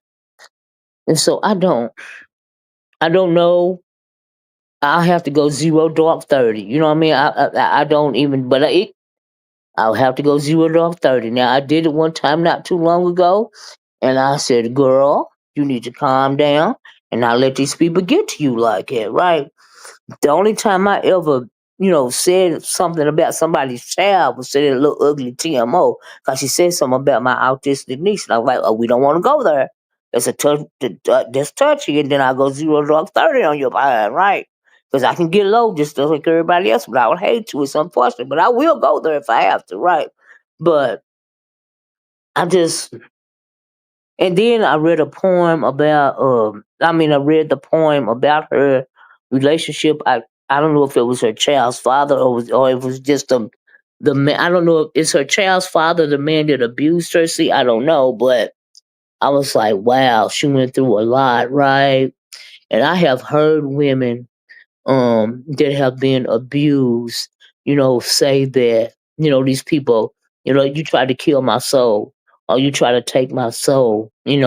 [SPEAKER 1] so I don't know. I have to go 0 dark 30. You know what I mean? I don't even, but I'll have to go 0 dark 30. Now I did it one time not too long ago, and I said, "Girl, you need to calm down and not let these people get to you like that, right?" The only time I ever, said something about somebody's child was said a little ugly TMO, because she said something about my autistic niece, and I was like, "Oh, we don't want to go there. That's a touch. That's touchy." And then I go 0 dark 30 on your behind, right? Because I can get low just like everybody else, but I would hate to. It's unfortunate, but I will go there if I have to, right? But I just and then I read a poem about I read the poem about her relationship. I don't know if it was her child's father, or it was just the man. I don't know if it's her child's father, the man that abused her. See, I don't know, but I was like, wow, she went through a lot, right? And I have heard women that have been abused, say that, these people, you try to kill my soul, or you try to take my soul, and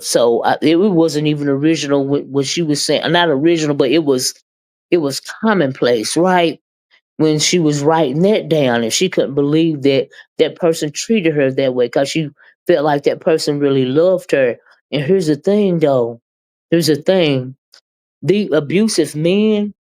[SPEAKER 1] so it wasn't even original what she was saying, not original, but it was commonplace, right? When she was writing that down, and she couldn't believe that that person treated her that way, because she felt like that person really loved her. And here's the thing, though. Here's the thing: the abusive men,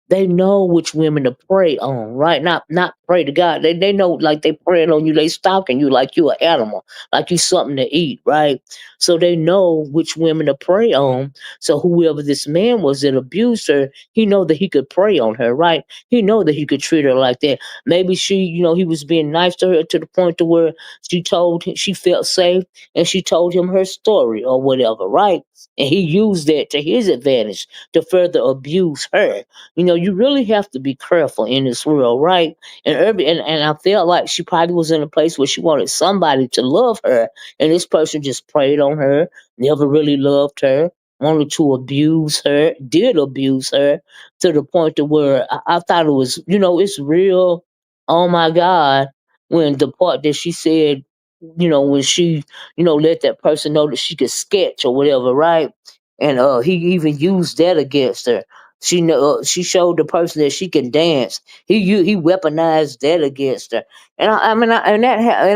[SPEAKER 1] they know which women to prey on, right? Not pray to God. They know, like, they preying on you, they stalking you like you an animal, like you something to eat, right? So they know which women to prey on. So whoever this man was that abused her, he know that he could prey on her, right? He know that he could treat her like that. Maybe she, he was being nice to her to the point to where she felt safe, and she told him her story or whatever, right? And he used that to his advantage to further abuse her. You really have to be careful in this world, right? And I felt like she probably was in a place where she wanted somebody to love her, and this person just preyed on her, never really loved her, wanted to abuse her, did abuse her to the point to where I thought it was, it's real. Oh my God, when the part that she said, when she, let that person know that she could sketch or whatever, right? And he even used that against her. She showed the person that she can dance. He weaponized that against her, and I mean, and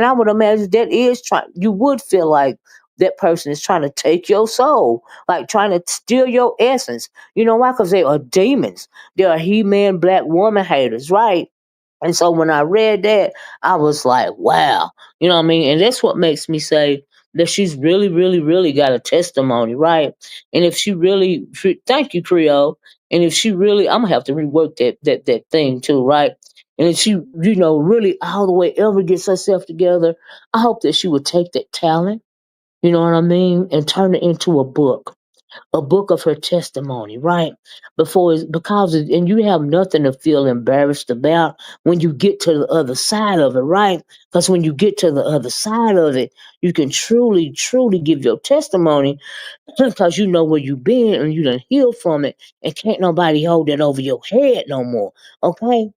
[SPEAKER 1] I would imagine that is trying. You would feel like, that person is trying to take your soul, like trying to steal your essence. You know why? Because they are demons. They are he-man black woman haters, right? And so when I read that, I was like, wow. You know what I mean? And that's what makes me say that she's really, really, really got a testimony, right? And if she really, thank you, Creole. And if she really, I'm gonna have to rework that thing too, right? And if she, really all the way ever gets herself together, I hope that she would take that talent, you know what I mean, and turn it into a book of her testimony, right? And you have nothing to feel embarrassed about when you get to the other side of it, right? Because when you get to the other side of it, you can truly, truly give your testimony because you know where you've been and you done healed from it, and can't nobody hold it over your head no more. Okay?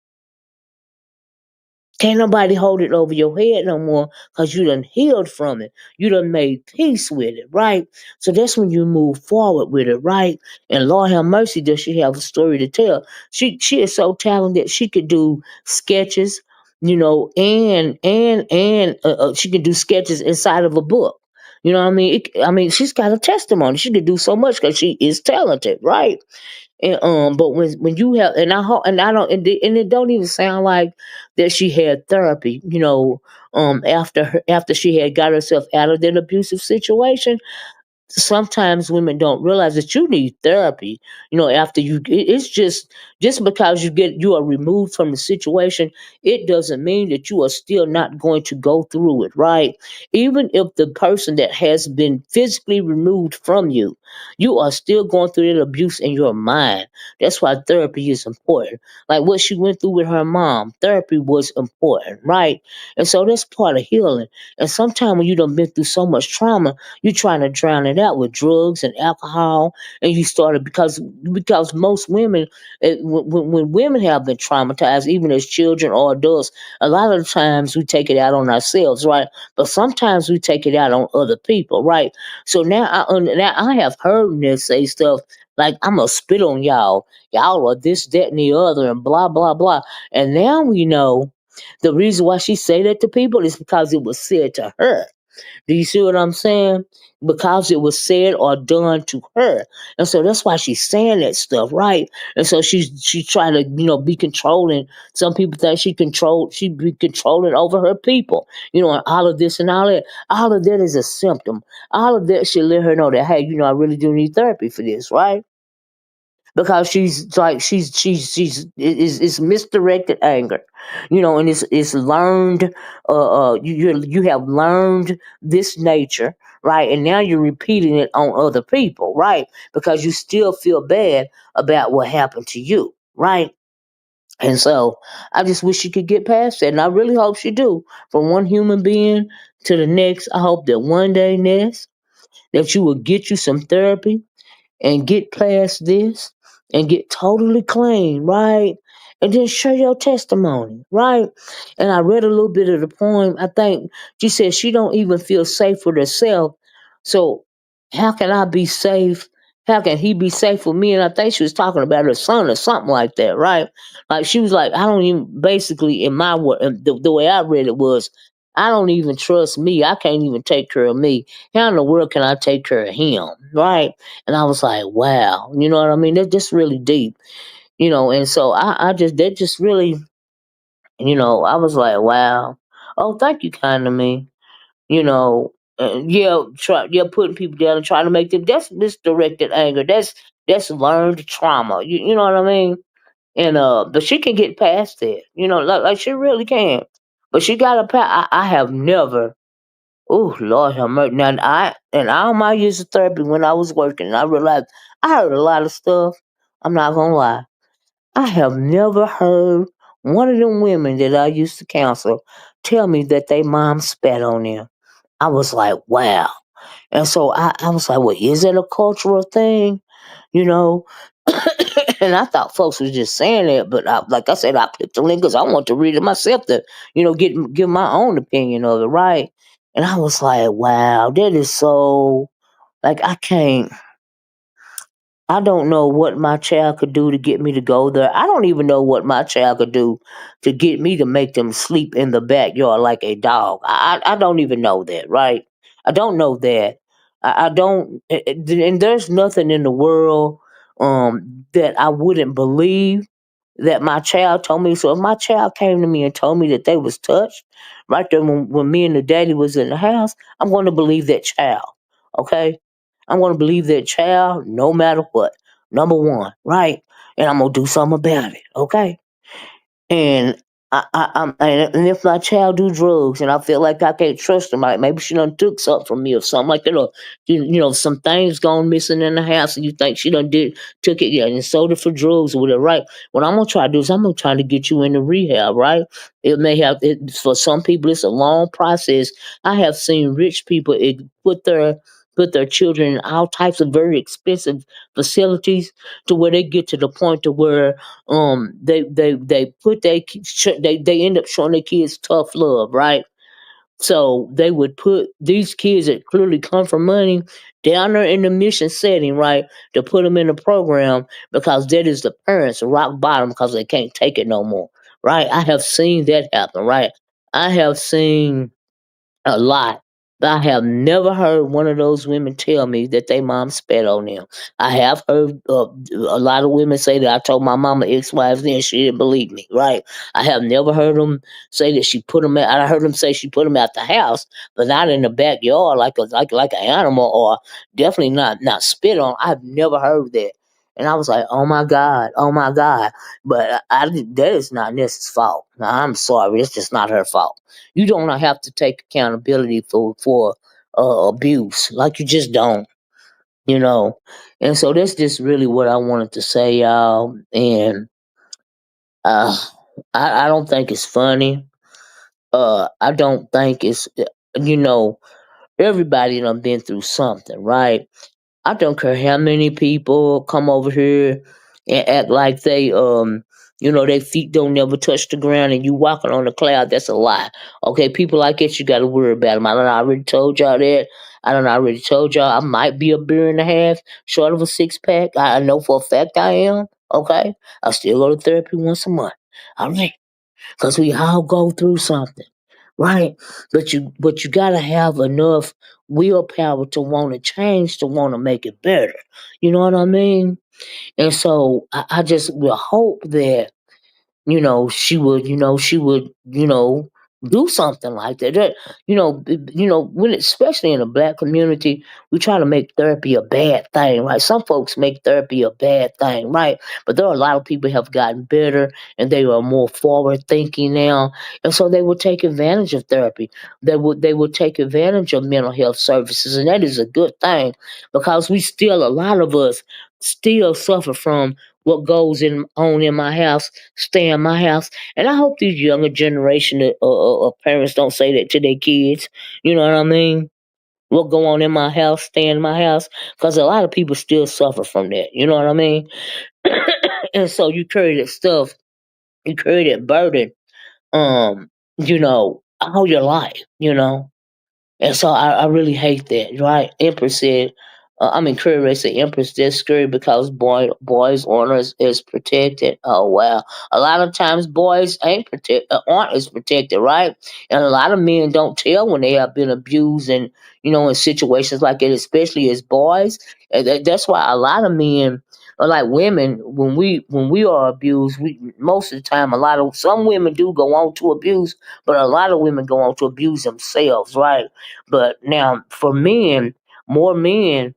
[SPEAKER 1] Can't nobody hold it over your head no more because you done healed from it. You done made peace with it, right? So that's when you move forward with it, right? And Lord have mercy, does she have a story to tell? She is so talented. She could do sketches, and she could do sketches inside of a book. You know what I mean? She's got a testimony. She could do so much because she is talented, right? And but when you have, and I don't, and it don't even sound like that she had therapy, after she had got herself out of that abusive situation. Sometimes women don't realize that you need therapy, after it's just because you are removed from the situation, it doesn't mean that you are still not going to go through it, right? Even if the person that has been physically removed from you, you are still going through that abuse in your mind. That's why therapy is important. Like what she went through with her mom, therapy was important, right? And so that's part of healing. And sometimes when you done been through so much trauma, you trying to drown it out with drugs and alcohol, and you started because most women, when women have been traumatized, even as children or adults, a lot of the times we take it out on ourselves, right? But sometimes we take it out on other people, right? So now I have heard Ness say stuff like, "I'm gonna spit on y'all. Y'all are this, that, and the other, and blah blah blah." And now we know the reason why she say that to people is because it was said to her. Do you see what I'm saying? Because it was said or done to her. And so that's why she's saying that stuff, right? And so she's trying to, be controlling. Some people think she be controlling over her people, and all of this and all that. All of that is a symptom. All of that should let her know that, hey, I really do need therapy for this, right? Because she's like she's it's misdirected anger, and it's learned. You have learned this nature, right? And now you're repeating it on other people, right? Because you still feel bad about what happened to you, right? And so I just wish she could get past that, and I really hope she do. From one human being to the next, I hope that one day, Ness, that you will get you some therapy and get past this and get totally clean, right? And then share your testimony, right? And I read a little bit of the poem. I think she said she don't even feel safe with herself. So how can I be safe? How can he be safe with me? And I think she was talking about her son or something like that, right? Like she was like, I don't even basically in my word, the way I read it was, I don't even trust me. I can't even take care of me. How in the world can I take care of him, right? And I was like, wow, you know what I mean? That's just really deep, And so I just, that just really, I was like, wow. Oh, thank you, kind of me, you know. Yeah, putting people down and trying to make them. That's misdirected anger. That's learned trauma. You know what I mean? And but she can get past that. Like she really can. But she got a I have never. Oh Lord have mercy. Now and all my years of therapy when I was working, I realized I heard a lot of stuff. I'm not gonna lie. I have never heard one of them women that I used to counsel tell me that they mom spat on them. I was like, wow. And so I was like, well, is it a cultural thing? You know? And I thought folks was just saying that, but like I said, I clicked the link because I want to read it myself to, give my own opinion of it, right? And I was like, wow, that is so, like, I don't know what my child could do to get me to go there. I don't even know what my child could do to get me to make them sleep in the backyard like a dog. I don't even know that, right? I don't know that. I don't, and there's nothing in the world that I wouldn't believe that my child told me. So if my child came to me and told me that they was touched right there when me and the daddy was in the house, I'm going to believe that child. Okay, I'm going to believe that child no matter what. Number one, right? And I'm gonna do something about it. Okay. And and if my child do drugs and I feel like I can't trust them, like maybe she done took something from me or something like that, or some things gone missing in the house, and you think she done did took it, yeah, and sold it for drugs or whatever, right? What I'm gonna try to do is I'm gonna try to get you into rehab, right? It may have for some people it's a long process. I have seen rich people put their children in all types of very expensive facilities to where they get to the point to where they put they end up showing their kids tough love, right? So they would put these kids that clearly come from money down there in the mission setting, right, to put them in the program because that is the parents rock bottom because they can't take it no more, right? I have seen that happen, right? I have seen a lot. But I have never heard one of those women tell me that they mom spat on them. I have heard a lot of women say that I told my mama X, Y, Z, and she didn't believe me. Right? I have never heard them say that she put them. I heard them say she put them out the house, but not in the backyard like an animal, or definitely not spit on. I've never heard that, and I was like, oh my god. But that is not Ness's fault. Now, I'm sorry, it's just not her fault. You don't have to take accountability for abuse. Like you just don't, you know. And so that's just really what I wanted to say, y'all. And uh, I don't think it's funny. I don't think it's you know everybody done been through something, right? I don't care how many people come over here and act like their feet don't never touch the ground and you walking on a cloud. That's a lie. Okay, people like that, you got to worry about them. I don't know. I already told y'all that. I don't know. I already told y'all I might be a beer and a half short of a six pack. I know for a fact I am. Okay, I still go to therapy once a month. All right, because we all go through something, right? But you gotta have enough willpower to want to change, to want to make it better. You know what I mean? And so I just will hope that she would do something like that. When especially in the black community, we try to make therapy a bad thing, right? Some folks make therapy a bad thing, right? But there are a lot of people who have gotten better and they are more forward thinking now, and so they will take advantage of therapy. They will take advantage of mental health services, and that is a good thing because a lot of us still suffer from what goes on in my house stay in my house. And I hope these younger generation of parents don't say that to their kids. You know what I mean? What go on in my house, stay in my house. Because a lot of people still suffer from that. You know what I mean? And so you carry that stuff, you carry that burden, all your life, and so I really hate that, right? Empress said, Curry said, Empress, that's scary because boys honor is protected. Oh, wow. A lot of times boys aren't as protected, right? And a lot of men don't tell when they have been abused and, in situations like that, especially as boys. And that's why a lot of men, or like women, when we are abused, we most of the time, some women do go on to abuse, but a lot of women go on to abuse themselves, right? But now for men, more men,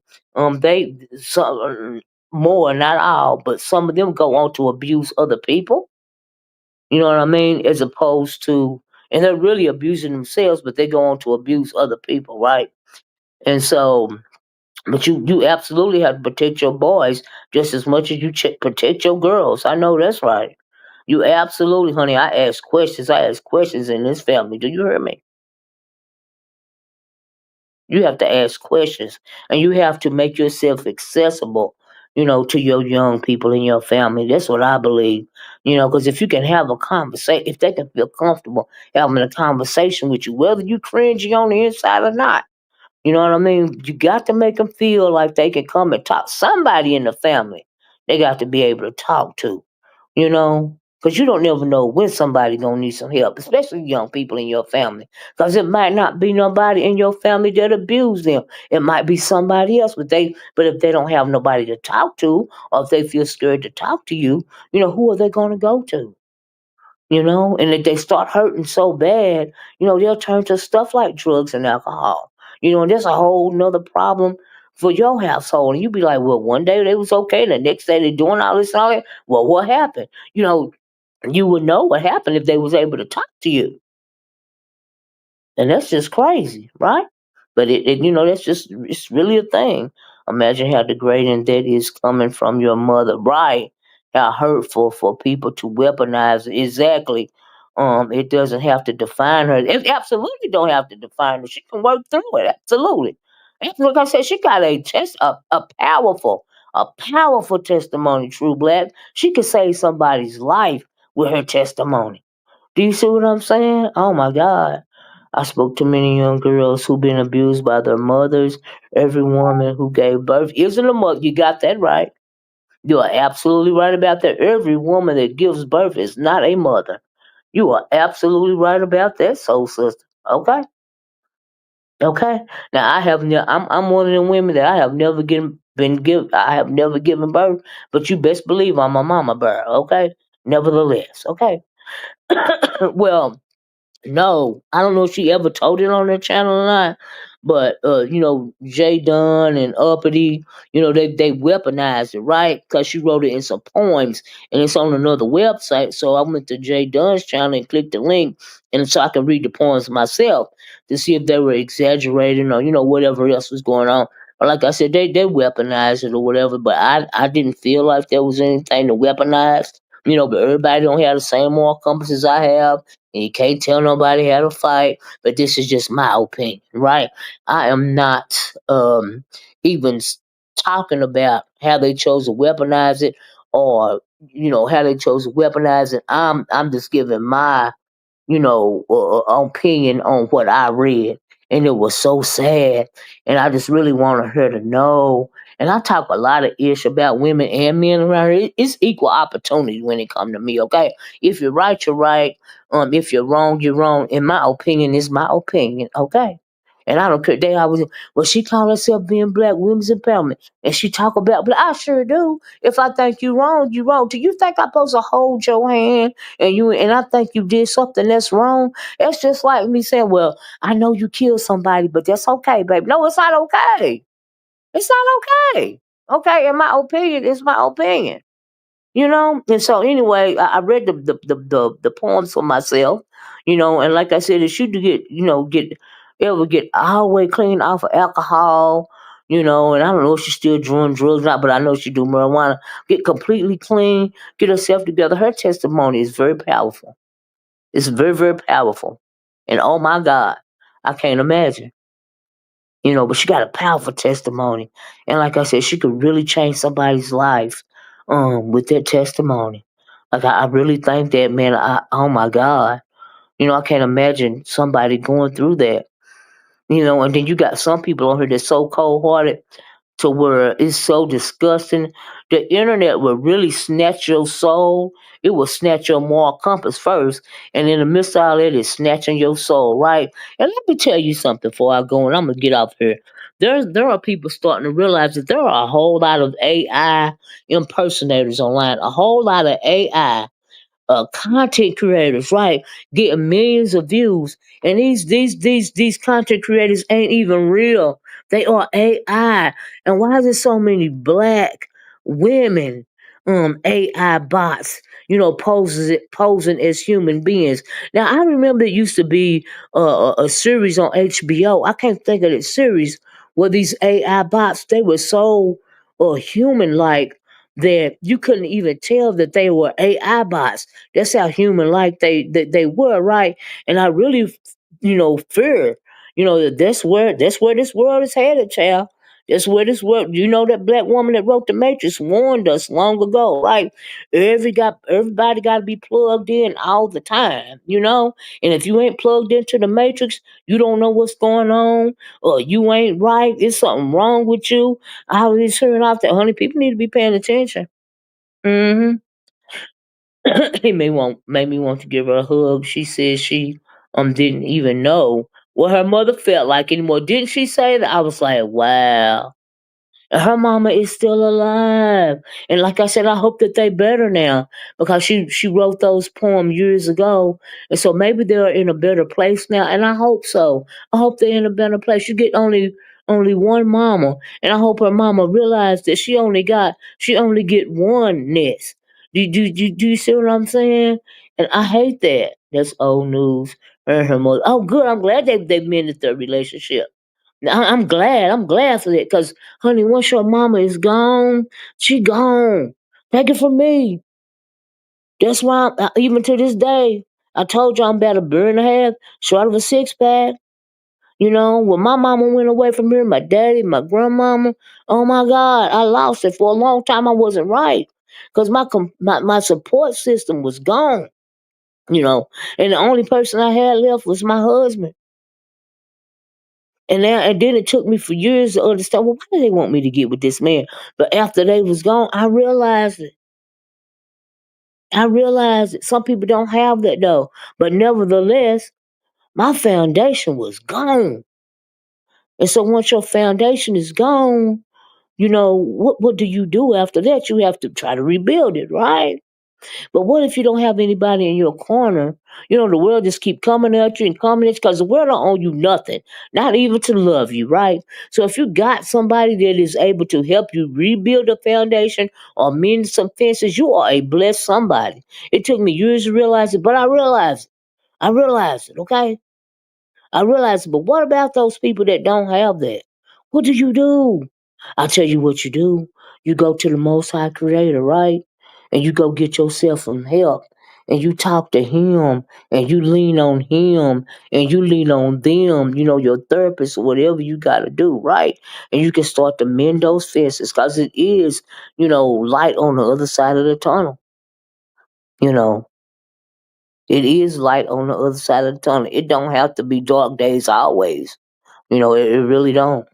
[SPEAKER 1] they some more, not all, but some of them go on to abuse other people. You know what I mean? As opposed to, and they're really abusing themselves, but they go on to abuse other people, right? And so, but you absolutely have to protect your boys just as much as you protect your girls. I know that's right. You absolutely, honey. I ask questions. I ask questions in this family. Do you hear me? You have to ask questions and you have to make yourself accessible, to your young people in your family. That's what I believe, because if you can have a conversation, if they can feel comfortable having a conversation with you, whether you cringy on the inside or not, you know what I mean? You got to make them feel like they can come and talk. Somebody in the family, they got to be able to talk to, you know? Because you don't never know when somebody gonna need some help, especially young people in your family. Because it might not be nobody in your family that abuse them. It might be somebody else, but if they don't have nobody to talk to, or if they feel scared to talk to you, who are they gonna go to? And if they start hurting so bad, they'll turn to stuff like drugs and alcohol. And that's a whole nother problem for your household. And you be like, well, one day they was okay, the next day they doing all this and all that. Well, what happened? You would know what happened if they was able to talk to you. And that's just crazy, right? But that's just it's really a thing. Imagine how degrading that is coming from your mother, right? How hurtful for people to weaponize it. Exactly. It doesn't have to define her. It absolutely don't have to define her. She can work through it. Absolutely. And like I said, she got a powerful testimony, True Black. She could save somebody's life with her testimony. Do you see what I'm saying? Oh my God. I spoke to many young girls who've been abused by their mothers. Every woman who gave birth isn't a mother. You got that right. You are absolutely right about that. Every woman that gives birth is not a mother. You are absolutely right about that, soul sister. Okay? Okay? Now I'm one of them women that I have never I have never given birth, but you best believe I'm a mama bear, okay? Nevertheless, okay? Well, no, I don't know if she ever told it on her channel or not. But Jay Dunn and Uppity, they weaponized it, right? Because she wrote it in some poems, and it's on another website. So I went to Jay Dunn's channel and clicked the link, and so I can read the poems myself to see if they were exaggerating or whatever else was going on. But like I said, they weaponized it or whatever. But I didn't feel like there was anything to weaponize. But everybody don't have the same moral compass as I have, and you can't tell nobody how to fight. But this is just my opinion, right? I am not even talking about how they chose to weaponize it, or how they chose to weaponize it. I'm just giving my opinion on what I read, and it was so sad. And I just really wanted her to know. And I talk a lot of ish about women and men around here. It's equal opportunity when it come to me. Okay, if you're right, you're right. If you're wrong, you're wrong. In my opinion, is my opinion. Okay. And I don't care. They always, well, she called herself being black women's empowerment, and she talk about, but I sure do. If I think you wrong, you wrong. Do you think I'm supposed to hold your hand and I think you did something that's wrong? It's just like me saying, well, I know you killed somebody, but that's okay, baby. No, it's not okay. It's not okay. Okay, in my opinion, it's my opinion. And so anyway, I read the poems for myself, and like I said, if she to get all the way clean off of alcohol, and I don't know if she's still doing drugs or not, but I know she do marijuana, get completely clean, get herself together. Her testimony is very powerful. It's very, very powerful. And oh my God, I can't imagine. But she got a powerful testimony. And like I said, she could really change somebody's life with that testimony. Like I really think that, man. Oh my God. I can't imagine somebody going through that. And then you got some people on here that's so cold hearted to where it's so disgusting. The internet will really snatch your soul. It will snatch your moral compass first, and in the midst of all that, it's snatching your soul, right? And let me tell you something before I go, and I'm gonna get off here. There are people starting to realize that there are a whole lot of AI impersonators online, a whole lot of AI content creators, right? Getting millions of views, and these content creators ain't even real. They are AI. And why is there so many black women AI bots? Posing as human beings. Now I remember it used to be a series on HBO. I can't think of the series where these AI bots they were so human like that you couldn't even tell that they were AI bots. That's how human like they were, right? And I really, fear, that that's where this world is headed, child. That's where this world. That black woman that wrote the Matrix warned us long ago, right? Everybody got to be plugged in all the time, And if you ain't plugged into the Matrix, you don't know what's going on, or you ain't right. It's something wrong with you. I was hearing off that, honey. People need to be paying attention. Hmm He made me want to give her a hug. She said she didn't even know what her mother felt like anymore. Didn't she say that? I was like, wow. And her mama is still alive. And like I said, I hope that they better now because she wrote those poems years ago. And so maybe they're in a better place now. And I hope so. I hope they're in a better place. You get only one mama. And I hope her mama realized that she only get one Ness. Do you see what I'm saying? And I hate that. That's old news. Her and her mother. Oh, good. I'm glad they mended their relationship. I'm glad. I'm glad for that. Cause, honey, once your mama is gone, she gone. Take it from me. That's why, even to this day, I told you I'm about a bird and a half short of a six pack. You know, when my mama went away from here, my daddy, my grandmama, oh my God, I lost it for a long time. I wasn't right, cause my support system was gone. You know, and the only person I had left was my husband. And then it took me for years to understand, well, why do they want me to get with this man? But after they was gone, I realized it. I realized that some people don't have that though. But nevertheless, my foundation was gone. And so once your foundation is gone, you know, what do you do after that? You have to try to rebuild it, right? But what if you don't have anybody in your corner? You know, the world just keep coming at you and coming at you because the world don't owe you nothing, not even to love you, right? So if you got somebody that is able to help you rebuild a foundation or mend some fences, you are a blessed somebody. It took me years to realize it, but I realized it. I realized it, okay? I realize, but what about those people that don't have that? What do you do? I'll tell you what you do. You go to the Most High Creator, right? And you go get yourself some help. And you talk to Him. And you lean on Him. And you lean on them, you know, your therapist or whatever you got to do, right? And you can start to mend those fences because it is, you know, light on the other side of the tunnel. You know, it is light on the other side of the tunnel. It don't have to be dark days always. You know, it really don't.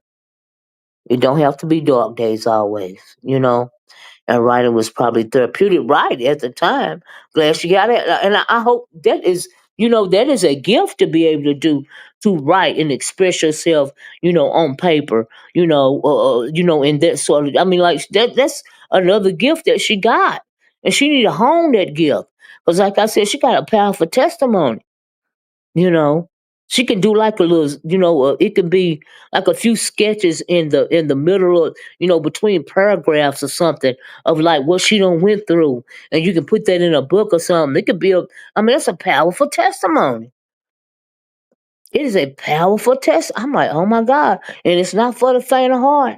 [SPEAKER 1] It don't have to be dark days always, you know. And writing was probably therapeutic, right, at the time. Glad she got it. And I hope that is, you know, that is a gift to be able to write and express yourself, you know, on paper, you know, in that sort of, I mean, like that's another gift that she got. And she need to hone that gift. Because like I said, she got a powerful testimony. You know, she can do like a little, you know, it could be like a few sketches in the middle of, you know, between paragraphs or something of like what she done went through, and you can put that in a book or something. It could be I mean, that's a powerful testimony. It is a powerful test. I'm like, oh my God, and it's not for the faint of heart,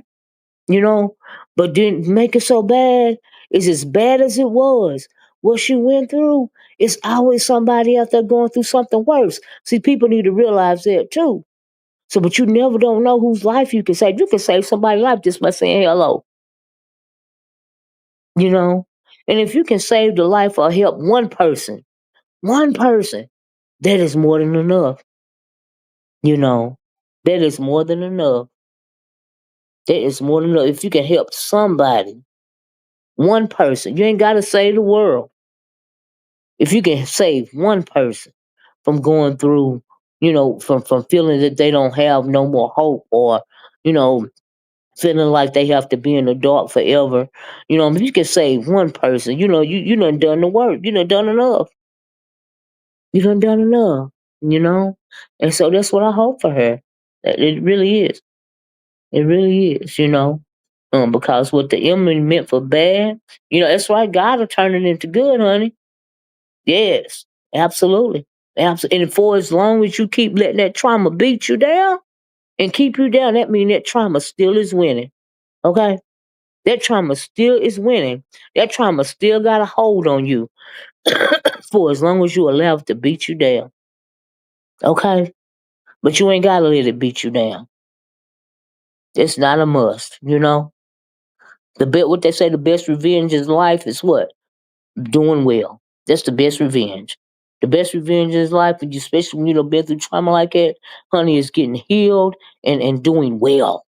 [SPEAKER 1] you know. But didn't make it so bad. It's as bad as it was. What she went through, it's always somebody out there going through something worse. See, people need to realize that too. So, but you never don't know whose life you can save. You can save somebody's life just by saying hello, you know? And if you can save the life or help one person, that is more than enough, you know? That is more than enough. That is more than enough. If you can help somebody, one person, you ain't got to save the world. If you can save one person from going through, you know, from feeling that they don't have no more hope or, you know, feeling like they have to be in the dark forever. You know, if you can save one person, you know, you done the work. You done enough. You done enough. You know, and so that's what I hope for her. It really is. It really is. You know, because what the enemy meant for bad, you know, that's why God will turn it into good, honey. Yes, absolutely. And for as long as you keep letting that trauma beat you down and keep you down, that means that trauma still is winning. Okay? That trauma still is winning. That trauma still got a hold on you for as long as you allow it to beat you down. Okay? But you ain't gotta let it beat you down. It's not a must, you know? What they say the best revenge in life is what? Doing well. That's the best revenge. The best revenge in life, and especially when you know been through trauma like that, honey, is getting healed and doing well.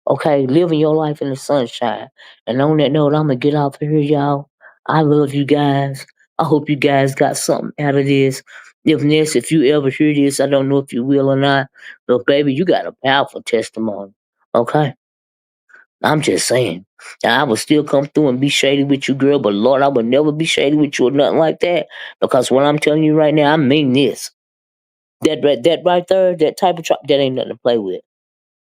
[SPEAKER 1] Okay, living your life in the sunshine. And on that note, I'm gonna get off here, y'all. I love you guys. I hope you guys got something out of this. If Ness, if you ever hear this, I don't know if you will or not, but baby, you got a powerful testimony. Okay? I'm just saying. Now, I would still come through and be shady with you, girl, but Lord, I would never be shady with you or nothing like that. Because what I'm telling you right now, I mean this. That right there, that type of that ain't nothing to play with.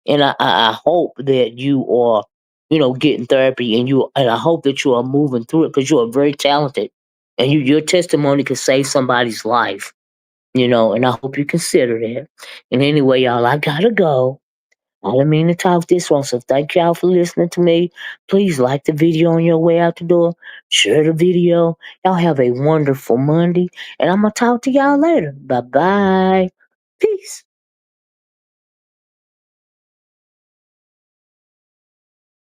[SPEAKER 1] And I hope that you are, getting therapy and I hope that you are moving through it because you are very talented and your testimony could save somebody's life, and I hope you consider that. And anyway, y'all, I gotta go. I didn't mean to talk this one, so thank y'all for listening to me. Please like the video on your way out the door. Share the video. Y'all have a wonderful Monday, and I'm gonna talk to y'all later. Bye bye. Peace.